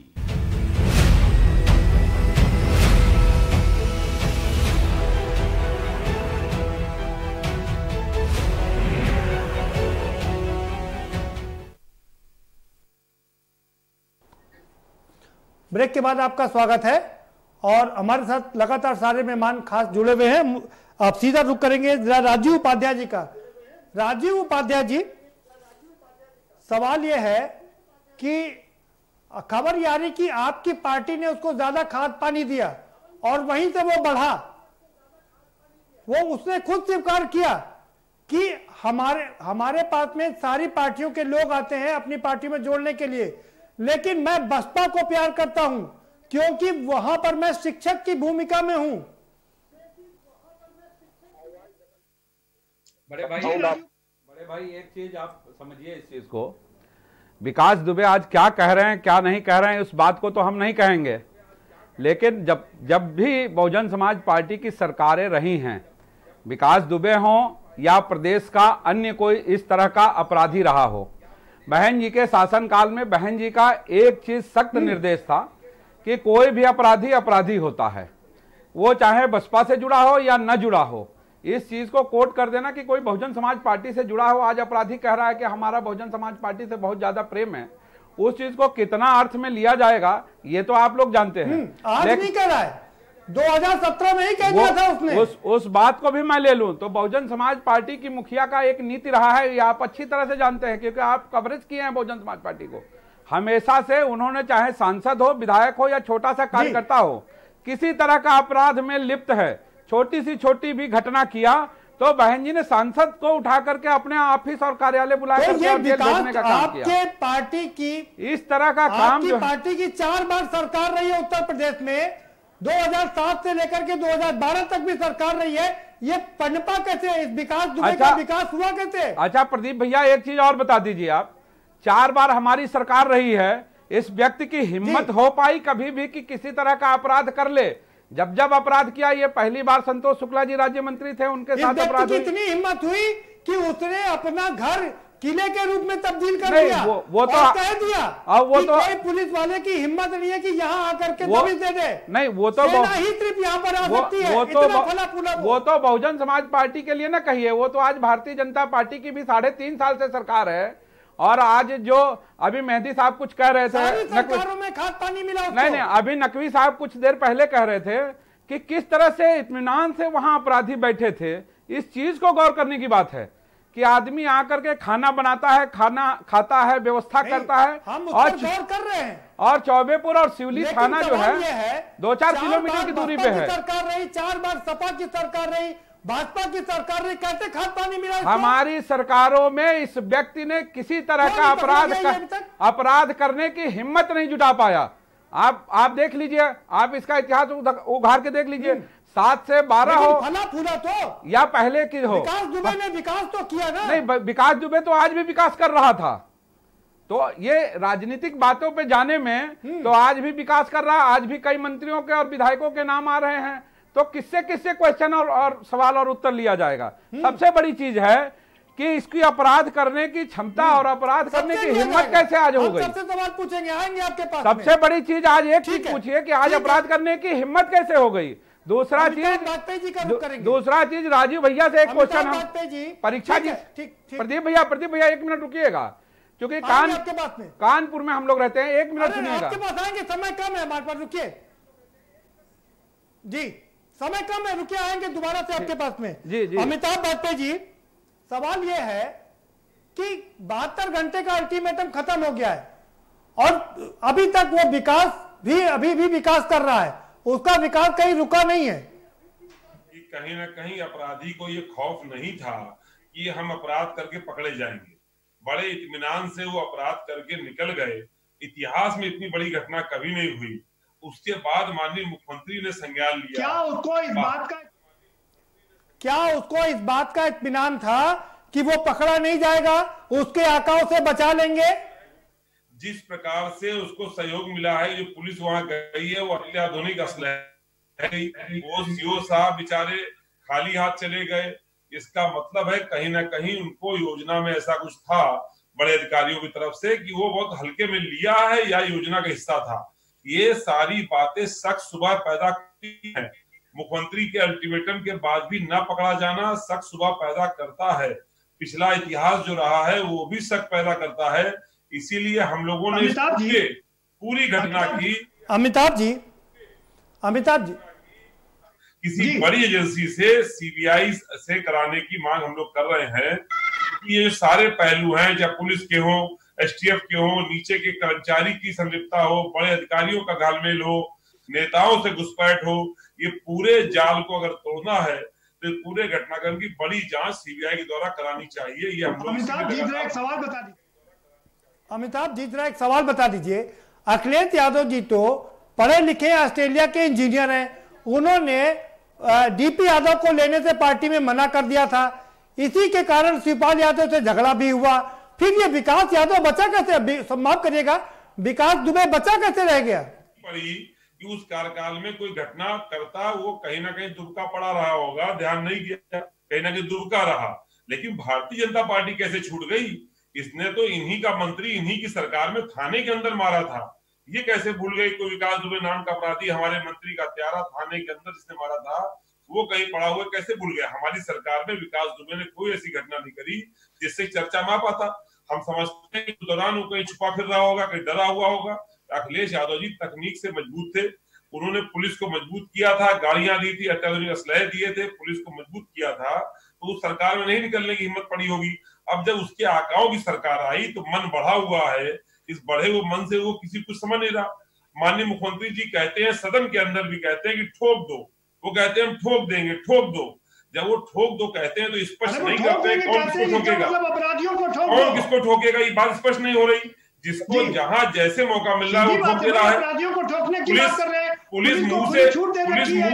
ब्रेक के बाद आपका स्वागत है और हमारे साथ लगातार सारे मेहमान खास जुड़े हुए हैं। आप सीधा रुख करेंगे राजीव उपाध्याय जी का। राजीव उपाध्याय जी, सवाल यह है कि खबर ये आ रही कि आपकी पार्टी ने उसको ज्यादा खाद पानी दिया और वहीं से वो बढ़ा। वो उसने खुद स्वीकार किया कि हमारे पास में सारी पार्टियों के लोग आते हैं अपनी पार्टी में जोड़ने के लिए, लेकिन मैं बसपा को प्यार करता हूं क्योंकि वहां पर मैं शिक्षक की भूमिका में हूं। बड़े भाई एक चीज आप समझिए इस चीज को। विकास दुबे आज क्या कह रहे हैं क्या नहीं कह रहे हैं उस बात को तो हम नहीं कहेंगे, लेकिन जब भी बहुजन समाज पार्टी की सरकारें रही हैं, विकास दुबे हों या प्रदेश का अन्य कोई इस तरह का अपराधी रहा हो, बहन जी के शासनकाल में बहन जी का एक चीज सख्त निर्देश था कि कोई भी अपराधी अपराधी होता है, वो चाहे बसपा से जुड़ा हो या न जुड़ा हो। इस चीज को कोट कर देना कि कोई बहुजन समाज पार्टी से जुड़ा हो आज अपराधी कह रहा है कि हमारा बहुजन समाज पार्टी से बहुत ज्यादा प्रेम है, उस चीज को कितना अर्थ में लिया जाएगा ये तो आप लोग जानते हैं। आज नहीं कह रहा है, 2017 में ही कह दिया था उसने। उस बात को भी मैं ले लूं तो बहुजन समाज पार्टी की मुखिया का एक नीति रहा है, ये आप अच्छी तरह से जानते हैं क्योंकि आप कवरेज किए हैं बहुजन समाज पार्टी को। हमेशा से उन्होंने चाहे सांसद हो, विधायक हो या छोटा सा कार्यकर्ता हो, किसी तरह का अपराध में लिप्त है, छोटी सी छोटी भी घटना किया तो बहन जी ने सांसद को उठा करके अपने ऑफिस और कार्यालय बुलाकर तो जेल भेजने का काम किया। आपके पार्टी की इस तरह का काम जो पार्टी की 4 बार सरकार रही है उत्तर प्रदेश में, 2007 से लेकर के 2012 तक भी सरकार रही है, ये पनपा कैसे है? इस विकास दुबे का विकास हुआ कैसे? अच्छा प्रदीप भैया एक चीज और बता दीजिए आप, 4 बार हमारी सरकार रही है, इस व्यक्ति की हिम्मत हो पाई कभी भी कि किसी तरह का अपराध कर ले? जब अपराध किया, ये पहली बार संतोष शुक्ला जी राज्य मंत्री थे, उनके साथ अपराध हुई। इतनी हिम्मत हुई कि उसने अपना घर किले के रूप में तब्दील कर दिया, वो तो कह दिया अब वो तो कोई पुलिस वाले की हिम्मत नहीं है कि यहाँ आकर के दबिश दे दे। नहीं वो तो ही सिर्फ यहाँ पर आ सकती है। वो तो बहुजन समाज पार्टी के लिए ना कहिए, वो तो आज भारतीय जनता पार्टी की भी 3.5 साल से सरकार है। और आज जो अभी मेहदी साहब कुछ कह रहे थे, सरकारों में खाद पानी मिला। नहीं अभी नकवी साहब कुछ देर पहले कह रहे थे कि किस तरह से इत्मीनान से वहां अपराधी बैठे थे। इस चीज को गौर करने की बात है कि आदमी आकर के खाना बनाता है, खाना खाता है, व्यवस्था करता है, हम और गौर कर रहे हैं। और चौबेपुर और सिवली थाना जो है 2-4 किलोमीटर की दूरी पे है। सरकार रही, 4 बार सपा की सरकार रही, भाजपा की सरकार ने कैसे खाद पानी मिला? हमारी सरकारों में इस व्यक्ति ने किसी तरह का अपराध करने की हिम्मत नहीं जुटा पाया। आप देख लीजिए, आप इसका इतिहास उघार के देख लीजिए, 7 से 12 हो फला फूला तो या पहले की हो। विकास दुबे ने विकास तो किया ना। नहीं, विकास दुबे तो आज भी विकास कर रहा था। तो ये राजनीतिक बातों पे जाने में तो आज भी विकास कर रहा है, आज भी कई मंत्रियों के और विधायकों के नाम आ रहे हैं। तो किससे क्वेश्चन और सवाल और उत्तर लिया जाएगा? सबसे बड़ी चीज है कि इसकी अपराध करने की क्षमता और अपराध करने की हिम्मत कैसे आज हो गई? सबसे सवाल पूछेंगे, आएंगे आपके पास। सबसे बड़ी चीज आज एक चीज पूछिए कि आज अपराध करने की हिम्मत कैसे हो गई? दूसरा चीज राजीव भैया से एक क्वेश्चन हम परीक्षा जी, प्रदीप भैया 1 मिनट रुकिएगा। क्योंकि आपके पास में कानपुर में हम लोग रहते हैं। 1 मिनट सुनिएगा। आपके पास आएंगे, समय कम है हमारे पास, रुकिए जी, समय कम है, रुकिए, आएंगे दोबारा से आपके पास में। जी जी अमिताभ बाजपेयी जी, सवाल यह है कि 72 घंटे का अल्टीमेटम खत्म हो गया है और अभी तक वो विकास भी अभी भी विकास कर रहा है, उसका विकास कहीं रुका नहीं है। कहीं ना कहीं अपराधी को ये खौफ नहीं था कि हम अपराध करके पकड़े जाएंगे, बड़े इत्मीनान से वो अपराध करके निकल गए। इतिहास में इतनी बड़ी घटना कभी नहीं हुई। उसके बाद माननीय मुख्यमंत्री ने संज्ञान लिया। क्या उसको इस बात का इत्मीनान था कि वो पकड़ा नहीं जाएगा, उसके आकाओं से बचा लेंगे? जिस प्रकार से उसको सहयोग मिला है, जो पुलिस वहां गई है, वो अत्याधुनिक असलहा, वो सीओ साहब बेचारे खाली हाथ चले गए। इसका मतलब है कहीं ना कहीं उनको योजना में ऐसा कुछ था बड़े अधिकारियों की तरफ से कि वो बहुत हल्के में लिया है या योजना का हिस्सा था। ये सारी बातें शक सुबह पैदा करती हैं। मुख्यमंत्री के अल्टीमेटम के बाद भी न पकड़ा जाना शक सुबह पैदा करता है। पिछला इतिहास जो रहा है वो भी शक पैदा करता है। इसीलिए हम लोगों ने पूरी घटना की अमिताभ जी किसी बड़ी एजेंसी से, सीबीआई से कराने की मांग हम लोग कर रहे हैं कि ये सारे पहलू हैं, चाहे पुलिस के हो, एसटीएफ के हो, नीचे के कर्मचारी की संलिप्तता हो, बड़े अधिकारियों का घालमेल हो, नेताओं से घुसपैठ हो, ये पूरे जाल को अगर तोड़ना है तो पूरे घटनाक्रम की बड़ी जांच सीबीआई के द्वारा करानी चाहिए। ये हम लोग अमिताभ जी जरा एक सवाल बता दीजिए। अखिलेश यादव जी तो पढ़े लिखे ऑस्ट्रेलिया के इंजीनियर हैं, उन्होंने डीपी यादव को लेने से पार्टी में मना कर दिया था, इसी के कारण शिवपाल यादव से झगड़ा भी हुआ। फिर ये विकास यादव बचा कैसे, माफ करिएगा, विकास दुबे बचा कैसे रह गया? कि उस कार्यकाल में कोई घटना करता, वो कहीं ना कहीं दुबका पड़ा रहा होगा, ध्यान नहीं दिया, कहीं ना कहीं दुबका रहा। लेकिन भारतीय जनता पार्टी कैसे छूट गई? इसने तो इन्हीं का मंत्री, इन्हीं की सरकार में थाने के अंदर मारा था। ये कैसे भूल गई? कोई विकास दुबे नाम का अपराधी हमारे मंत्री का हत्यारा थाने के अंदर जिसने मारा था, वो कहीं पड़ा हुआ कैसे भूल गया? हमारी सरकार में विकास दुबे ने कोई ऐसी घटना नहीं करी जिससे चर्चा ना पाता। हम समझते हैं कि दौरान वो कहीं छुपा फिर रहा होगा, कहीं डरा हुआ होगा। अखिलेश यादव जी तकनीक से मजबूत थे, उन्होंने पुलिस को मजबूत किया था, गाड़ियां दी थी, अत्याधुनिक असलहे दिए थे, पुलिस को मजबूत किया था, तो उस सरकार में नहीं निकलने की हिम्मत पड़ी होगी। अब जब उसके आकाओं की सरकार आई तो मन बढ़ा हुआ है, इस बढ़े हुए मन से वो किसी कुछ समझ नहीं रहा। माननीय मुख्यमंत्री जी कहते हैं, सदन के अंदर भी कहते हैं कि ठोक दो, वो कहते हैं हम ठोक देंगे, ठोक दो। जब वो ठोक दो कहते हैं तो स्पष्ट नहीं करते कौन किसको ठोकेगा, कौन किसको ठोकेगा, ये बात स्पष्ट नहीं हो रही। जिसको जहां जैसे मौका मिल रहा है वो ठोक दे रहा है। पुलिस मुंह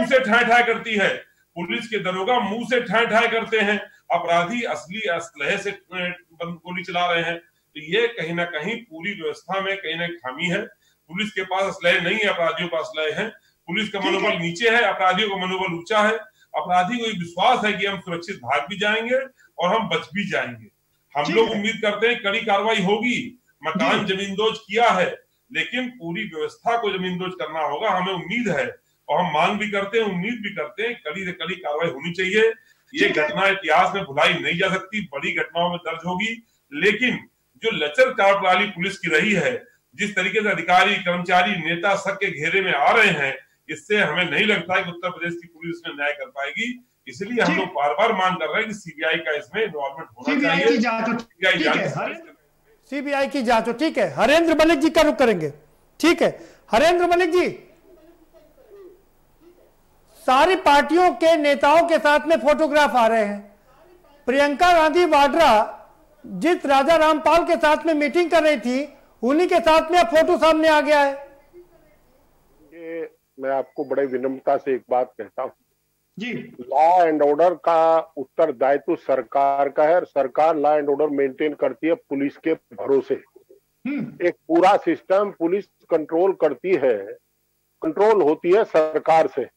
से ठाए ठाए करती है, पुलिस के दरोगा मुंह से ठाए ठाए करते हैं, अपराधी असली असलहे से गोली चला रहे हैं। तो ये कहीं ना कहीं पूरी व्यवस्था में कहीं ना खामी है। पुलिस के पास असलहे नहीं है, अपराधियों के पास असलहे हैं। पुलिस का मनोबल नीचे है, अपराधियों का मनोबल ऊंचा है। अपराधी को विश्वास है कि हम सुरक्षित भाग भी जाएंगे और हम बच भी जाएंगे। हम लोग उम्मीद करते हैं कड़ी कार्रवाई होगी। मकान जमींदोज किया है, लेकिन पूरी व्यवस्था को जमींदोज करना होगा, हमें उम्मीद है और हम मांग भी करते हैं, उम्मीद भी करते हैं कड़ी से कड़ी कार्रवाई होनी चाहिए। ये घटना इतिहास में भुलाई नहीं जा सकती, बड़ी घटनाओं में दर्ज होगी। लेकिन जो लचर कार्यप्रणाली पुलिस की रही है, जिस तरीके से अधिकारी, कर्मचारी, नेता सब के घेरे में आ रहे हैं, इससे हमें नहीं लगता है कि उत्तर प्रदेश की पुलिस में न्याय कर पाएगी। इसलिए हम लोग बार बार मांग कर रहे हैं कि सीबीआई का इसमें इन्वॉल्वमेंट होना चाहिए। सीबीआई की जांच हो, ठीक है। हरेंद्र मलिक जी का रुख करेंगे, ठीक है। हरेंद्र मलिक जी, सारी पार्टियों के नेताओं के साथ में फोटोग्राफ आ रहे हैं। प्रियंका गांधी वाड्रा जिस राजा रामपाल के साथ में मीटिंग कर रही थी, उन्हीं के साथ में फोटो सामने आ गया है। ये मैं आपको बड़े विनम्रता से एक बात कहता हूं जी, लॉ एंड ऑर्डर का उत्तरदायित्व सरकार का है और सरकार लॉ एंड ऑर्डर मेंटेन करती है पुलिस के भरोसे। एक पूरा सिस्टम पुलिस कंट्रोल करती है, कंट्रोल होती है सरकार से।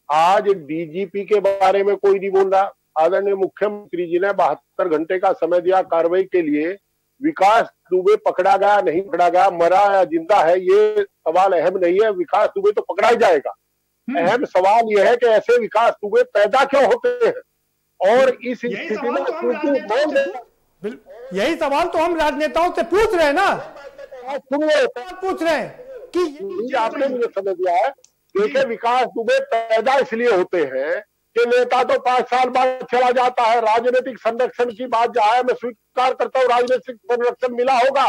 आज डीजीपी के बारे में कोई नहीं बोल रहा। आदरणीय मुख्यमंत्री जी ने 72 घंटे का समय दिया कार्रवाई के लिए। विकास दुबे पकड़ा गया नहीं पकड़ा गया, मरा या जिंदा है, ये सवाल अहम नहीं है। विकास दुबे तो पकड़ा ही जाएगा। अहम सवाल यह है कि ऐसे विकास दुबे पैदा क्यों होते हैं और इस स्थिति में यही सवाल तो हम राजनेताओं से पूछ रहे हैं ना, पूछ रहे हैं कि आपने मुझे समझ दिया है। देखिए, विकास दुबे पैदा इसलिए होते हैं कि नेता तो 5 साल बाद चला जाता है। राजनीतिक संरक्षण की बात जहां है, मैं स्वीकार करता हूँ राजनीतिक संरक्षण मिला होगा,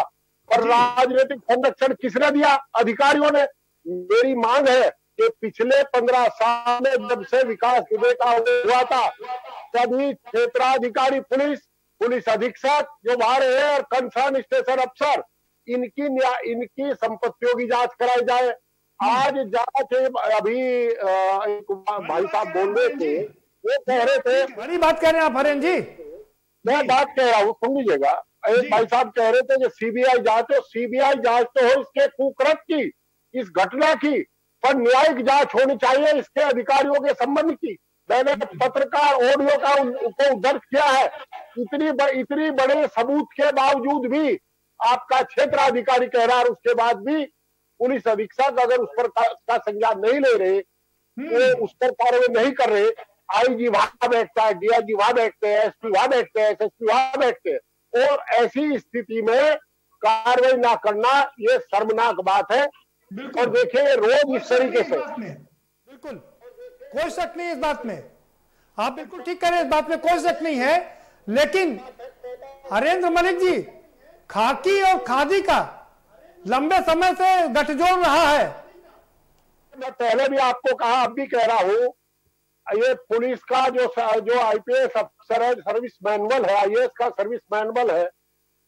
पर राजनीतिक संरक्षण किसने दिया? अधिकारियों ने। मेरी मांग है कि पिछले 15 साल में जब से विकास दुबे का हुआ था, तभी क्षेत्राधिकारी पुलिस अधीक्षक जो वहां रहे और कंसर्न स्टेशन अफसर, इनकी संपत्तियों की जांच कराई जाए। आज जांच अभी भाई साहब बोल रहे थे, वो कह रहे थे, बड़ी बात कह रहे हैं आप हरेन जी। मैं बात कह रहा हूँ, सुन लीजिएगा। एक भाई साहब कह रहे थे कि सीबीआई जांच हो, सीबीआई जांच तो हो इसके कुकृत्य की, इस घटना की, पर न्यायिक जांच होनी चाहिए इसके अधिकारियों के संबंध की। मैंने पत्रकार ऑडियो का उनको दर्ज किया है। इतनी बड़े सबूत के बावजूद भी आपका क्षेत्राधिकारी कह रहा है, उसके बाद भी पुलिस अधीक्षक अगर उस पर का संज्ञान नहीं ले रहे, वो उस पर कार्रवाई नहीं कर रहे, आईजी वहां बैठता है, डीआईजी वहां बैठते हैं, एसपी वहां बैठते हैं, एसएसपी वहां बैठते हैं, और ऐसी स्थिति में कार्रवाई ना करना ये शर्मनाक बात है। और देखिए रोज इस तरीके से, बिल्कुल कोई शक नहीं इस बात में, आप बिल्कुल ठीक कह रहे हैं, इस बात में कोई शक नहीं है। लेकिन हरेंद्र मलिक जी, खाकी और खादी का लंबे समय से गठजोड़ रहा है। मैं पहले भी आपको कहा, अब भी कह रहा हूं, ये पुलिस का जो आईपीएस अफसर है, सर्विस मैनुअल है, आईएएस का सर्विस मैनुअल है,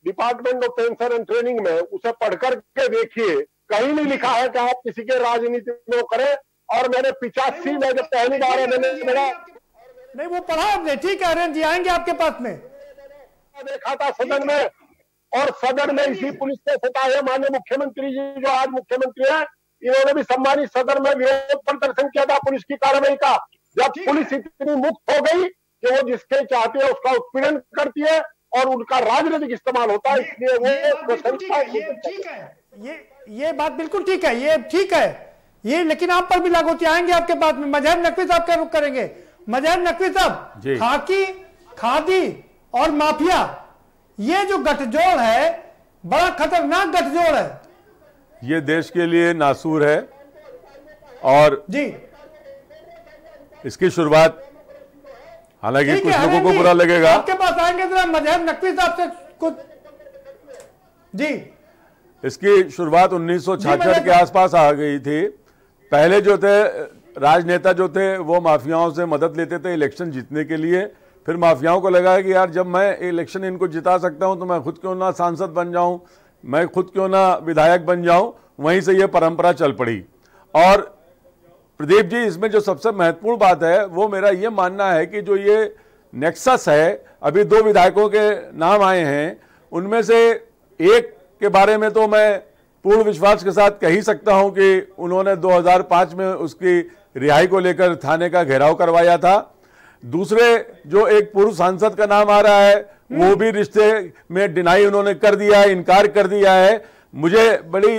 department of pension and training में, उसे पढ़कर के देखिए, कहीं नहीं लिखा है कि आप किसी के राजनीति में करें। और मैंने 85 में जब पहली बार मैंने नहीं वो पढ़ा आपने, ठीक है हरेन जी, आएंगे आपके पास में। देखा था सदन में, और सदन में इसी पुलिस के सताए माननीय मुख्यमंत्री जी जो आज मुख्यमंत्री हैं, इन्होंने भी सम्मानित सदन में विरोध प्रदर्शन किया था पुलिस की कार्रवाई का। जब पुलिस इतनी मुक्त हो गई कि वो जिसके चाहते हैं उसका उत्पीड़न करती है और उनका राजनीतिक इस्तेमाल होता है, इसलिए वो ठीक है, ये बात बिल्कुल ठीक है, ये ठीक है ये, लेकिन आप पर भी लागू होती, आएंगे आपके पास में। मजहर नकवी साहब का रुख करेंगे। मजहर नकवी साहब, खाकी, खादी और माफिया, ये जो गठजोड़ है बड़ा खतरनाक गठजोड़ है। ये देश के लिए नासूर है और जी इसकी शुरुआत, हालांकि कुछ लोगों को बुरा लगेगा। आपके पास आएंगे जरा मजहर नकवी साहब से कुछ। जी, इसकी शुरुआत 1966 के आसपास आ गई थी। पहले जो थे राजनेता जो थे वो माफियाओं से मदद लेते थे इलेक्शन जीतने के लिए। फिर माफियाओं को लगा कि यार जब मैं इलेक्शन इनको जिता सकता हूं तो मैं खुद क्यों ना सांसद बन जाऊं, मैं खुद क्यों ना विधायक बन जाऊं। वहीं से ये परंपरा चल पड़ी। और प्रदीप जी, इसमें जो सबसे महत्वपूर्ण बात है वो मेरा ये मानना है कि जो ये नेक्सस है, अभी 2 विधायकों के नाम आए हैं, उनमें से एक के बारे में तो मैं पूर्ण विश्वास के साथ कह ही सकता हूं कि उन्होंने 2005 में उसकी रिहाई को लेकर थाने का घेराव करवाया था। दूसरे जो एक पूर्व सांसद का नाम आ रहा है, वो भी रिश्ते में डिनाई उन्होंने कर दिया है, इनकार कर दिया है। मुझे बड़ी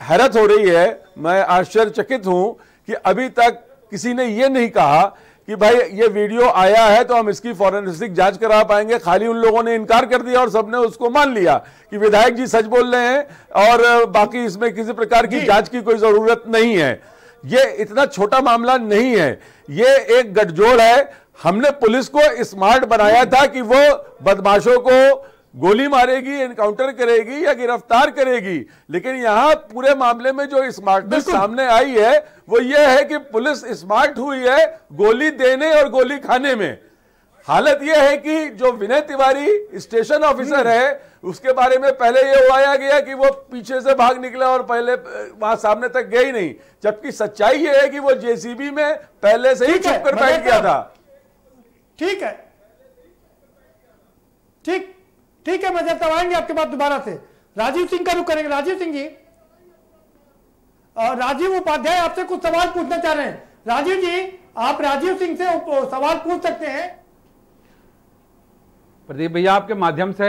हैरत हो रही है, मैं आश्चर्यचकित हूं कि अभी तक किसी ने ये नहीं कहा कि भाई ये वीडियो आया है तो हम इसकी फॉरेंसिक जांच करा पाएंगे। खाली उन लोगों ने इनकार कर दिया और सबने उसको मान लिया कि विधायक जी सच बोल रहे हैं और बाकी इसमें किसी प्रकार की जांच की कोई जरूरत नहीं है। ये इतना छोटा मामला नहीं है, ये एक गठजोड़ है। हमने पुलिस को स्मार्ट बनाया था कि वो बदमाशों को गोली मारेगी, एनकाउंटर करेगी या गिरफ्तार करेगी, लेकिन यहां पूरे मामले में जो स्मार्टनेस सामने आई है वो ये है कि पुलिस स्मार्ट हुई है गोली देने और गोली खाने में। हालत यह है कि जो विनय तिवारी स्टेशन ऑफिसर है, उसके बारे में पहले ये उड़ाया गया कि वो पीछे से भाग निकला और पहले वहां सामने तक गए नहीं, जबकि सच्चाई ये है कि वो जेसीबी में पहले से ही छुप कर बैठ गया था। ठीक है, ठीक है, मजहर साहब आएंगे आपके बाद दोबारा से। राजीव सिंह का रुख करेंगे। राजीव सिंह जी, राजीव उपाध्याय आपसे कुछ सवाल पूछना चाह रहे हैं। राजीव जी, आप राजीव सिंह से सवाल पूछ सकते हैं। प्रदीप भैया, आपके माध्यम से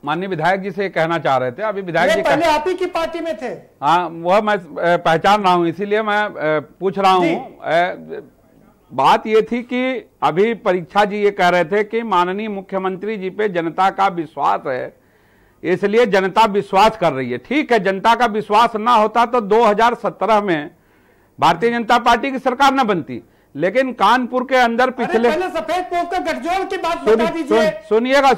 माननीय विधायक जी से कहना चाह रहे थे। अभी विधायक जी पहले आप ही की पार्टी में थे। हाँ, वह मैं पहचान रहा हूं, इसीलिए मैं पूछ रहा हूं। बात ये थी कि अभी परीक्षा जी ये कह रहे थे कि माननीय मुख्यमंत्री जी पे जनता का विश्वास है, इसलिए जनता विश्वास कर रही है। ठीक है, जनता का विश्वास ना होता तो 2017 में भारतीय जनता पार्टी की सरकार न बनती, लेकिन कानपुर के अंदर पिछले सफेद पोत का गठजोड़ की बात बता दीजिए। सुनिएगा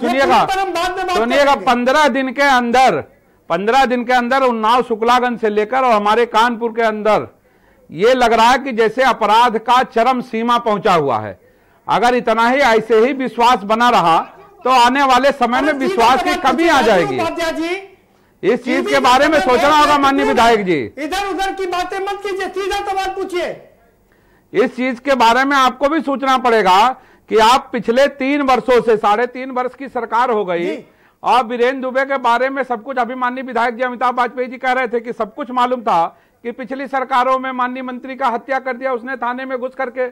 15 दिन के अंदर उन्नाव शुक्लागंज से लेकर और हमारे कानपुर के अंदर ये लग रहा है कि जैसे अपराध का चरम सीमा पहुंचा हुआ है। अगर इतना ही ऐसे ही विश्वास बना रहा तो आने वाले समय में विश्वास की कमी आ जाएगी। इस चीज के बारे में सोचना होगा माननीय विधायक जी। इधर उधर की बातें मत कीजिए, सीधा सवाल पूछिए। इस चीज के बारे में आपको भी सोचना पड़ेगा कि आप पिछले 3 वर्षों से 3.5 वर्ष की सरकार हो गई और वीरेंद्र दुबे के बारे में सब कुछ, अभी माननीय विधायक जी अमिताभ वाजपेयी जी कह रहे थे कि सब कुछ मालूम था कि पिछली सरकारों में माननीय मंत्री का हत्या कर दिया उसने थाने में घुस करके।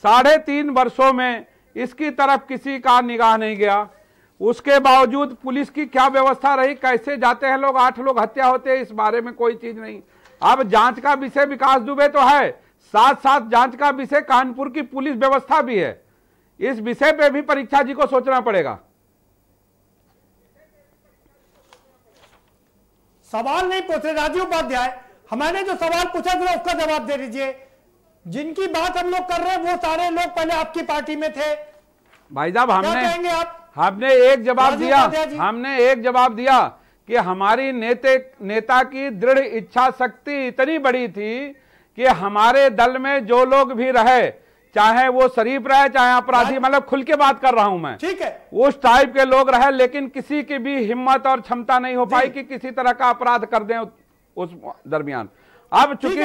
3.5 वर्षों में इसकी तरफ किसी का निगाह नहीं गया। उसके बावजूद पुलिस की क्या व्यवस्था रही, कैसे जाते हैं लोग, 8 लोग हत्या होते हैं, इस बारे में कोई चीज नहीं। अब जांच का विषय विकास दुबे तो है, साथ साथ जांच का विषय कानपुर की पुलिस व्यवस्था भी है। इस विषय पे भी परीक्षा जी को सोचना पड़ेगा। सवाल नहीं पूछ रहे राजीव उपाध्याय, हमारे जो सवाल पूछा था उसका जवाब दे दीजिए। जिनकी बात हम लोग कर रहे हैं वो सारे लोग पहले आपकी पार्टी में थे। भाई साहब हमने एक जवाब दिया कि हमारी नेता की दृढ़ इच्छा शक्ति इतनी बड़ी थी कि हमारे दल में जो लोग भी रहे, चाहे वो शरीफ रहे चाहे अपराधी, मतलब खुल के बात कर रहा हूं मैं, ठीक है, उस टाइप के लोग रहे, लेकिन किसी की भी हिम्मत और क्षमता नहीं हो पाई कि किसी तरह का अपराध कर दें उस दरमियान। अब चूंकि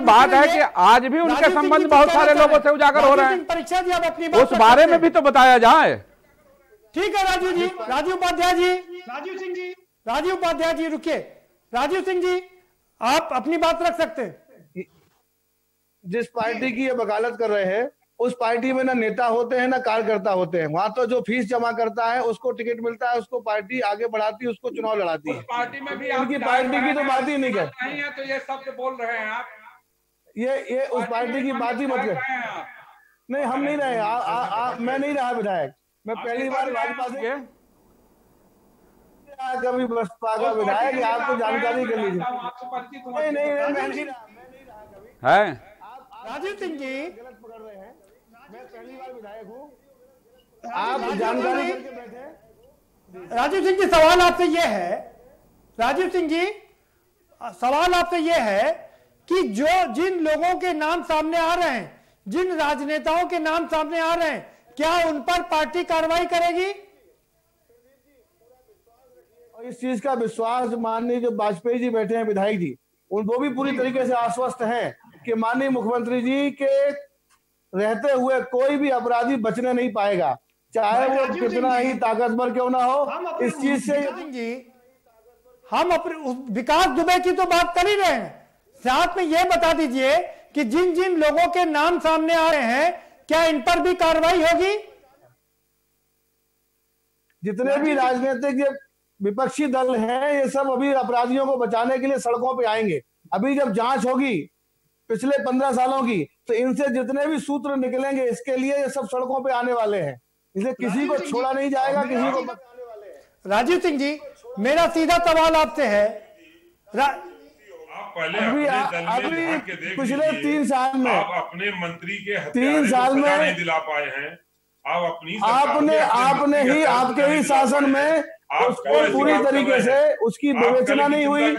बात है कि आज भी उनके संबंध बहुत सारे लोगों से उजागर हो रहे हैं, परीक्षा जी आप अपनी उस बारे में भी तो बताया जाए। ठीक है राजीव जी, राजीव उपाध्याय जी, राजीव उपाध्याय जी रुकिए। राजीव सिंह जी आप अपनी बात रख सकते हैं। जिस पार्टी की ये वकालत कर रहे हैं उस पार्टी में ना नेता होते हैं ना कार्यकर्ता होते हैं। वहां तो जो फीस जमा करता है उसको टिकट मिलता है, उसको पार्टी आगे बढ़ाती है, उसको चुनाव लड़ाती है। पार्टी में भी उनकी पार्टी की तो बात ही नहीं कर, नहीं है तो ये शब्द बोल रहे हैं आप, ये उस पार्टी की बात ही मत कर। नहीं हम नहीं रहे, मैं नहीं रहा विधायक, मैं पहली बार भाजपा से कभी बसपा का विधायक, आपको जानकारी कर लीजिए। नहीं मैं नहीं रहा है। राजीव सिंह जी गलत पकड़ रहे हैं, मैं पहली बार विधायक हूँ, आप जानकारी करके बैठे। राजीव सिंह जी सवाल आपसे ये है, राजीव सिंह जी सवाल आपसे ये है कि जिन लोगों के नाम सामने आ रहे हैं, जिन राजनेताओं के नाम सामने आ रहे हैं, क्या उन पर पार्टी कार्रवाई करेगी? और इस चीज का विश्वास माननीय जो वाजपेयी जी बैठे हैं विधायक जी, वो भी पूरी तरीके से आश्वस्त हैं कि माननीय मुख्यमंत्री जी के रहते हुए कोई भी अपराधी बचने नहीं पाएगा, चाहे वो कितना ही ताकतवर क्यों ना हो। इस चीज से हम अपने विकास दुबे की तो बात कर ही रहे हैं, साथ में ये बता दीजिए कि जिन जिन लोगों के नाम सामने आ रहे हैं क्या इन पर भी कार्रवाई होगी? जितने भी राजनीतिक विपक्षी दल हैं ये सब अभी अपराधियों को बचाने के लिए सड़कों पे आएंगे। अभी जब जांच होगी पिछले 15 सालों की तो इनसे जितने भी सूत्र निकलेंगे इसके लिए ये सब सड़कों पे आने वाले हैं, इसलिए किसी को छोड़ा नहीं जाएगा, किसी को बचाने वाले हैं। राजीव सिंह जी मेरा सीधा सवाल आपसे है, अभी पिछले 3 साल में आप अपने मंत्री के 3 साल में नहीं दिला पाए हैं, आप अपनी आपने ही आपके ही शासन में उसको पूरी तरीके से उसकी विवेचना नहीं हुई,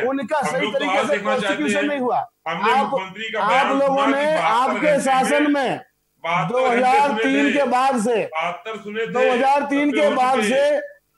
उनका सही तरीके से प्रोसिक्यूशन नहीं हुआ। आप लोगों ने आपके शासन में 2003 के बाद से 2003 के बाद से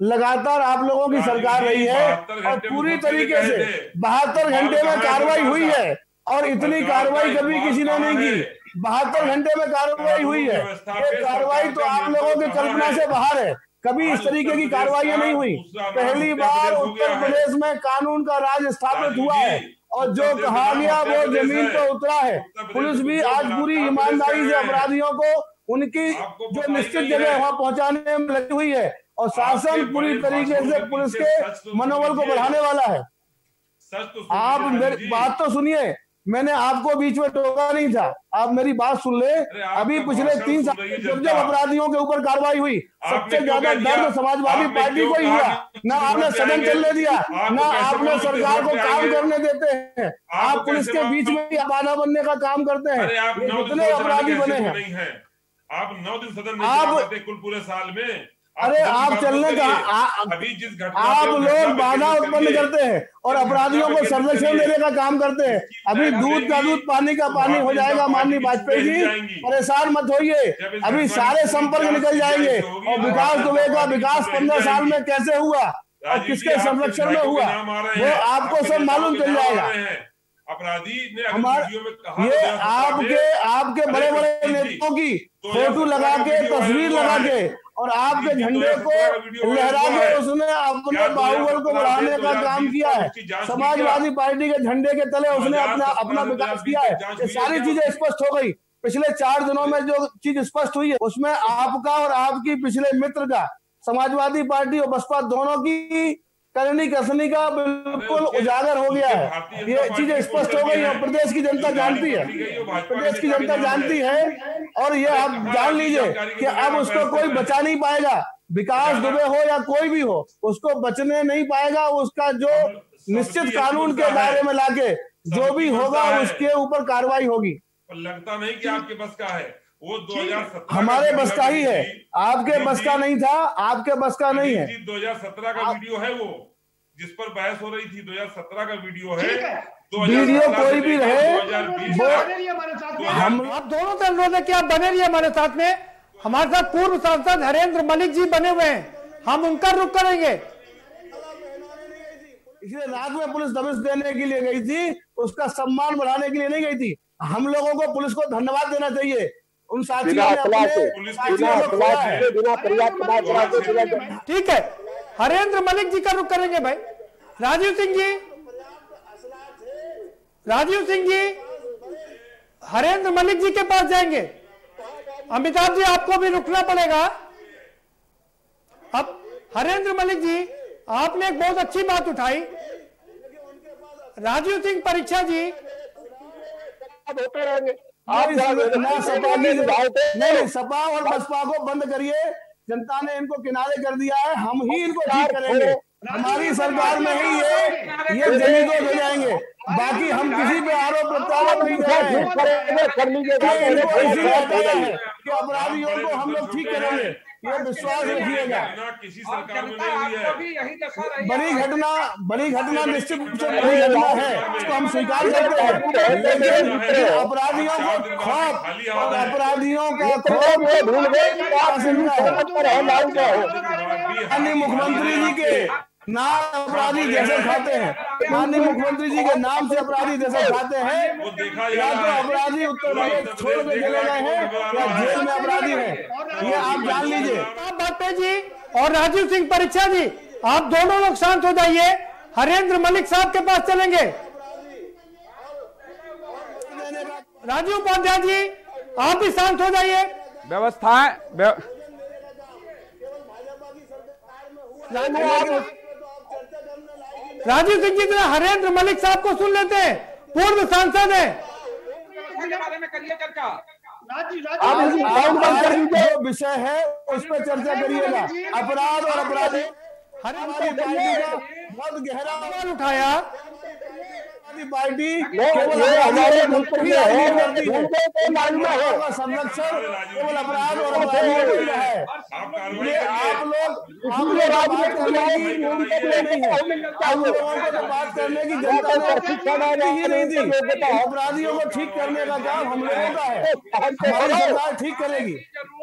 लगातार आप लोगों की सरकार रही है और पूरी तरीके से 72 घंटे में कार्रवाई हुई है और इतनी कार्रवाई कभी किसी ने नहीं की। 72 घंटे में कार्रवाई हुई है, ये कार्रवाई तो आप लोगों की कल्पना से बाहर है, कभी इस तरीके की कार्रवाई नहीं हुई। पहली बार उत्तर प्रदेश में कानून का राज स्थापित हुआ है और जो कहा गया वो जमीन पर उतरा है। पुलिस भी आज पूरी ईमानदारी से अपराधियों को उनकी जो निश्चित जगह वहां पहुंचाने में लगी हुई है और शासन पूरी तरीके से पुलिस के मनोबल को बढ़ाने वाला है। आप मेरी बात तो सुनिए, मैंने आपको बीच में टोका नहीं था, आप मेरी बात सुन ले। अभी पिछले 3 साल जब अपराधियों के ऊपर कार्रवाई हुई, सबसे ज्यादा दर्द समाजवादी पार्टी को ही हुआ। ना आपने सदन चलने दिया, ना आपने सरकार को काम करने देते हैं। आप पुलिस के बीच में ही बाधा बनने का काम करते हैं। कितने अपराधी बने हैं? आप 9 दिन सदन नहीं चलते कुल पूरे साल में। अरे आप चलने का अभी जिस घटना आप लोग बाधा उत्पन्न करते हैं और अपराधियों को संरक्षण देने का काम करते हैं। अभी दूध का दूध पानी का पानी हो जाएगा माननीय वाजपेयी जी, परेशान मत होइए। अभी सारे संपर्क निकल जाएंगे और विकास दुबे का विकास 15 साल में कैसे हुआ और किसके संरक्षण में हुआ वो आपको सब मालूम चल जाएगा। अपराधी ने ये आपके बड़े बड़े नेताओं की फोटो लगा के, तस्वीर लगा के और आपके झंडे को लहरा के उसने अपने बाहुबल को बढ़ाने का काम किया है। समाजवादी पार्टी के झंडे के तले उसने अपना विकास किया है। ये सारी चीजें स्पष्ट हो गई। पिछले 4 दिनों में जो चीज स्पष्ट हुई है उसमें आपका और आपकी पिछले मित्र का, समाजवादी पार्टी और बसपा दोनों की करनी कसनी का बिल्कुल उजागर हो गया है। ये चीजें स्पष्ट हो गई है, प्रदेश की जनता जानती है, प्रदेश की जनता जानती है। और ये आप जान लीजिए कि अब उसको कोई बचा नहीं पाएगा। विकास दुबे हो या कोई भी हो, उसको बचने नहीं पाएगा। उसका जो निश्चित कानून के दायरे में लाके जो भी होगा उसके ऊपर कार्रवाई होगी। लगता नहीं कि आपके बस का है वो 2017 हमारे बस का ही है, आपके बस का नहीं था, आपके बस का नहीं है। 2017 का वीडियो है वो जिस पर बहस हो रही थी, 2017 का वीडियो है। वीडियो कोई भी रहे, हम आप दोनों से अनुरोध है कि आप बने रहिए हमारे साथ में। हमारे साथ पूर्व सांसद हरेंद्र मलिक जी बने हुए हैं, हम उनका रुख करेंगे। इसलिए रात में पुलिस दबिश देने के लिए गई थी, उसका सम्मान बढ़ाने के लिए नहीं गई थी। हम लोगों को पुलिस को धन्यवाद देना चाहिए। उन साथियों ने ठीक है, हरेंद्र मलिक जी का रुख करेंगे भाई। राजीव सिंह जी, राजीव सिंह जी हरेंद्र मलिक जी के पास जाएंगे। अमिताभ जी आपको भी रुकना पड़ेगा। अब हरेंद्र मलिक जी आपने एक बहुत अच्छी बात उठाई। राजीव सिंह परीक्षा जी होते रहेंगे। आप नहीं, सपा और बसपा को बंद करिए। जनता ने इनको किनारे कर दिया है, हम ही इनको ठीक करेंगे। हमारी सरकार में ही ये जमीनों हो जाएंगे। बाकी हम किसी पे आरोप प्रत्यारोप नहीं कर रहे हैं कि अपराधियों को हम लोग ठीक करेंगे, ये विश्वास रखिएगा। किसी सरकार में नहीं हुई है। बड़ी घटना निश्चित रूप से बड़ी घटना है, उसको हम स्वीकार करते हैं। लेकिन अपराधियों को खौफ और अपराधियों का खौफ माननीय मुख्यमंत्री जी के नाम अपराधी जैसे खाते हैं, माननीय मुख्यमंत्री जी के नाम से अपराधी जैसे खाते हैं। या तो अपराधी उत्तर प्रदेश छोड़ के चले गए हैं या जेल में अपराधी हैं, ये आप जान लीजिए। वाजपेयी जी और राजीव सिंह परीक्षा जी, आप दोनों लोग शांत हो जाइए। हरेंद्र मलिक साहब के पास चलेंगे। राजीव उपाध्याय जी आप भी शांत हो जाइए। व्यवस्थाएं राजीव सिंह जी हरेंद्र मलिक साहब को सुन लेते हैं, पूर्व सांसद हैं। जो विषय है उस पर चर्चा करिएगा। अपराध और अपराधी हमारी पार्टी का बहुत गहरा सवाल उठाया। पार्टी हमारे संरक्षण केवल अपराध और अपराधियों के लिए है। ये आप लोग बात करने की हम लोगों को तो बात करने की जनता ने ही नहीं दी। अपराधियों को ठीक करने का काम हम लोगों का है, हमारी सरकार ठीक करेगी।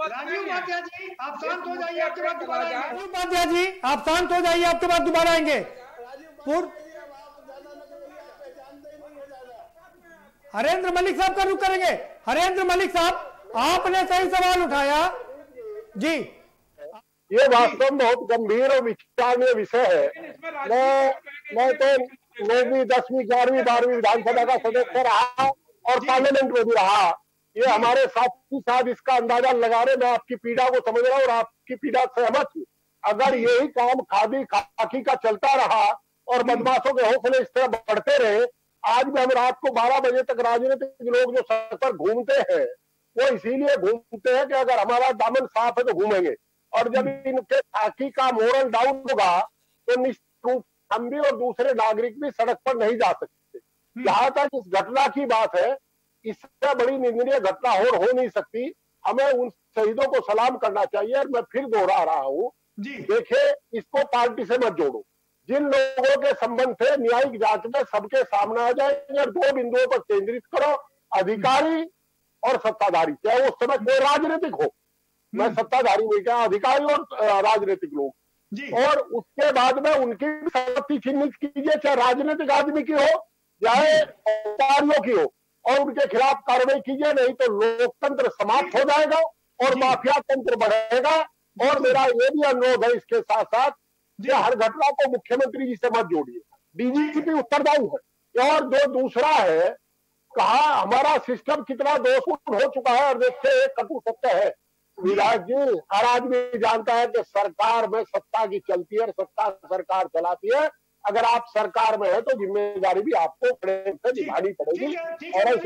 राजीव उपाध्याय जी आप शांत हो जाइए, आपके बाद दोबारा आएंगे। राजीव उपाध्याय जी आप शांत हो जाइए, आपके बाद दोबारा आएंगे। हरेंद्र मलिक साहब का रुख करेंगे। हरेंद्र मलिक साहब आपने सही सवाल उठाया जी। ये वास्तव में बहुत गंभीर और विचारणीय विषय है। मैं तो 9वीं 10वीं 11वीं 12वीं विधानसभा का सदस्य रहा और पार्लियामेंट में भी रहा। ये हमारे साथी साहब इसका अंदाजा लगा रहे, मैं आपकी पीड़ा को समझ रहा हूँ और आपकी पीड़ा सहमत हूँ। अगर यही काम खादी खाकी का चलता रहा और बदमाशों के हौसले इस तरह बढ़ते रहे आज भी हम रात को 12 बजे तक राजनीतिक लोग जो सड़क पर घूमते हैं वो इसीलिए घूमते हैं कि अगर हमारा दामन साफ है तो घूमेंगे, और जब इनके खाकी का मोरल डाउन होगा तो निश्चित रूप हम भी और दूसरे नागरिक भी सड़क पर नहीं जा सकते। जहां तक इस घटना की बात है, इससे बड़ी निंदनीय घटना हो नहीं सकती। हमें उन शहीदों को सलाम करना चाहिए। और मैं फिर दोहरा रहा हूँ, देखिए इसको पार्टी से मत जोड़ो। जिन लोगों के संबंध थे न्यायिक जांच में सबके सामने आ जाएंगे और 2 बिंदुओं पर केंद्रित करो, अधिकारी और सत्ताधारी, चाहे उस समय कोई राजनीतिक हो, मैं सत्ताधारी नहीं कहा, अधिकारी और राजनीतिक लोग, और उसके बाद में उनकी संपत्ति चिन्हित कीजिए, चाहे राजनीतिक आदमी की हो चाहे अधिकारियों की हो, और उनके खिलाफ कार्रवाई कीजिए। नहीं तो लोकतंत्र समाप्त हो जाएगा और माफिया तंत्र बढ़ेगा। और मेरा ये भी अनुरोध है इसके साथ साथ कि हर घटना को मुख्यमंत्री जी से मत जोड़िए, डीजीपी उत्तरदायी है। और जो दूसरा है, कहा हमारा सिस्टम कितना दोषपूर्ण हो चुका है, और देखिए एक कटु सत्य है विधायक जी, हर आदमी जानता है कि सरकार में सत्ता की चलती है, सत्ता सरकार चलाती है। अगर आप सरकार में है तो जिम्मेदारी भी आपको प्रेम से निभानी पड़ेगी। और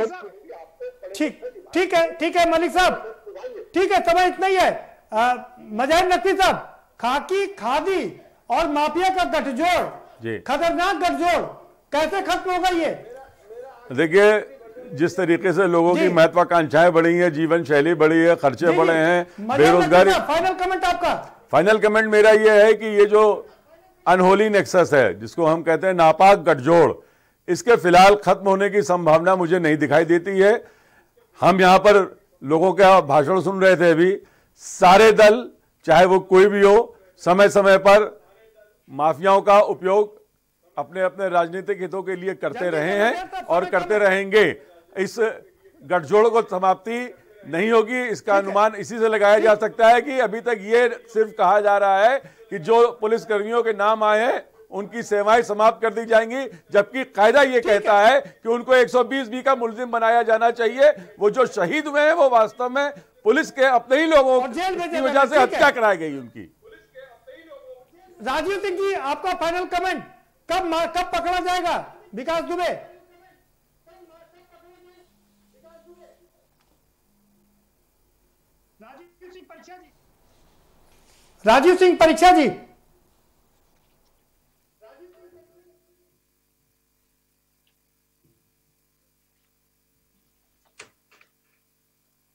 ठीक है मलिक साहब, ठीक है, समय इतना ही है। मजहर नकवी साहब, खाकी, खादी और माफिया का गठजोड़, खतरनाक गठजोड़ कैसे खत्म होगा ये? देखिए, जिस तरीके से लोगों की महत्वाकांक्षाएं बढ़ी हैं, जीवन शैली बढ़ी है, खर्चे बढ़े हैं, बेरोजगारी। फाइनल कमेंट आपका? फाइनल कमेंट मेरा ये है कि ये जो अनहोली नेक्सस है, जिसको हम कहते हैं नापाक गठजोड़, इसके फिलहाल खत्म होने की संभावना मुझे नहीं दिखाई देती है। हम यहाँ पर लोगों का भाषण सुन रहे थे अभी, सारे दल चाहे वो कोई भी हो, समय समय पर माफियाओं का उपयोग अपने अपने राजनीतिक हितों के लिए करते रहे हैं और करते रहेंगे। इस गठजोड़ को समाप्ति नहीं होगी, इसका अनुमान इसी से लगाया जा सकता है कि अभी तक ये सिर्फ कहा जा रहा है कि जो पुलिस कर्मियों के नाम आए हैं उनकी सेवाएं समाप्त कर दी जाएंगी, जबकि कायदा ये कहता है कि उनको 120B का मुलजिम बनाया जाना चाहिए। वो जो शहीद हुए हैं वो वास्तव में पुलिस के अपने ही लोगों की वजह से हत्या कराई गई उनकी। राजीव सिंह जी, आपका फाइनल कमेंट, कब पकड़ा जाएगा विकास दुबे? राजीव सिंह परीक्षा जी,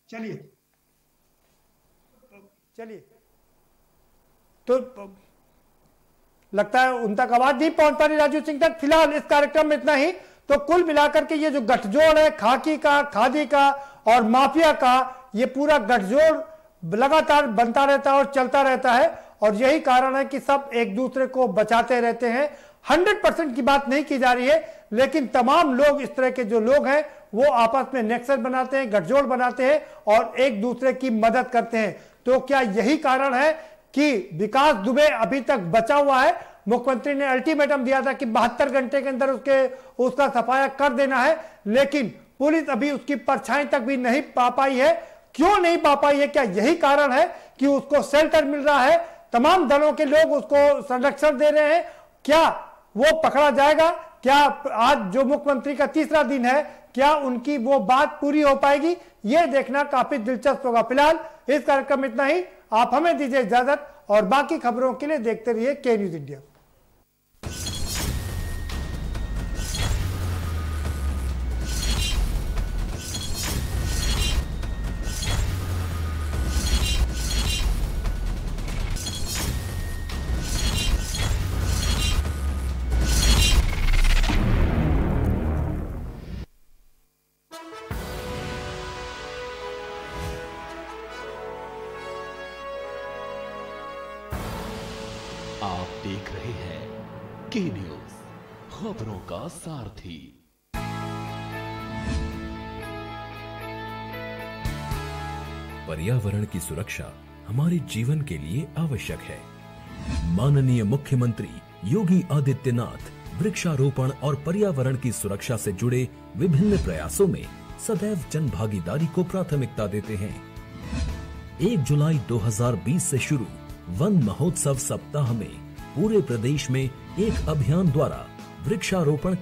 चलिए तो लगता है उन तक आवाज नहीं पहुंच पा रही राजीव सिंह तक। फिलहाल इस कार्यक्रम में इतना ही। तो कुल मिलाकर के ये जो गठजोड़ है खाकी का, खादी का और माफिया का, ये पूरा गठजोड़ लगातार बनता रहता है और चलता रहता है, और यही कारण है कि सब एक दूसरे को बचाते रहते हैं। 100% की बात नहीं की जा रही है, लेकिन तमाम लोग, इस तरह के जो लोग हैं, वो आपस में नेक्सस बनाते हैं, गठजोड़ बनाते हैं और एक दूसरे की मदद करते हैं। तो क्या यही कारण है कि विकास दुबे अभी तक बचा हुआ है? मुख्यमंत्री ने अल्टीमेटम दिया था कि 72 घंटे के अंदर उसका सफाया कर देना है, लेकिन पुलिस अभी उसकी परछाई तक भी नहीं पा पाई है। क्यों नहीं पा पाई है? क्या यही कारण है कि उसको शेल्टर मिल रहा है, तमाम दलों के लोग उसको संरक्षण दे रहे हैं? क्या वो पकड़ा जाएगा? क्या आज जो मुख्यमंत्री का तीसरा दिन है, क्या उनकी वो बात पूरी हो पाएगी? ये देखना काफी दिलचस्प होगा। फिलहाल इस कार्यक्रम में इतना ही। आप हमें दीजिए इजाजत और बाकी खबरों के लिए देखते रहिए के न्यूज इंडिया। आप देख रहे हैं के न्यूज, खबरों का सारथी। पर्यावरण की सुरक्षा हमारे जीवन के लिए आवश्यक है। माननीय मुख्यमंत्री योगी आदित्यनाथ वृक्षारोपण और पर्यावरण की सुरक्षा से जुड़े विभिन्न प्रयासों में सदैव जन भागीदारी को प्राथमिकता देते हैं। 1 जुलाई 2020 से शुरू वन महोत्सव सप्ताह में पूरे प्रदेश में एक अभियान द्वारा वृक्षारोपण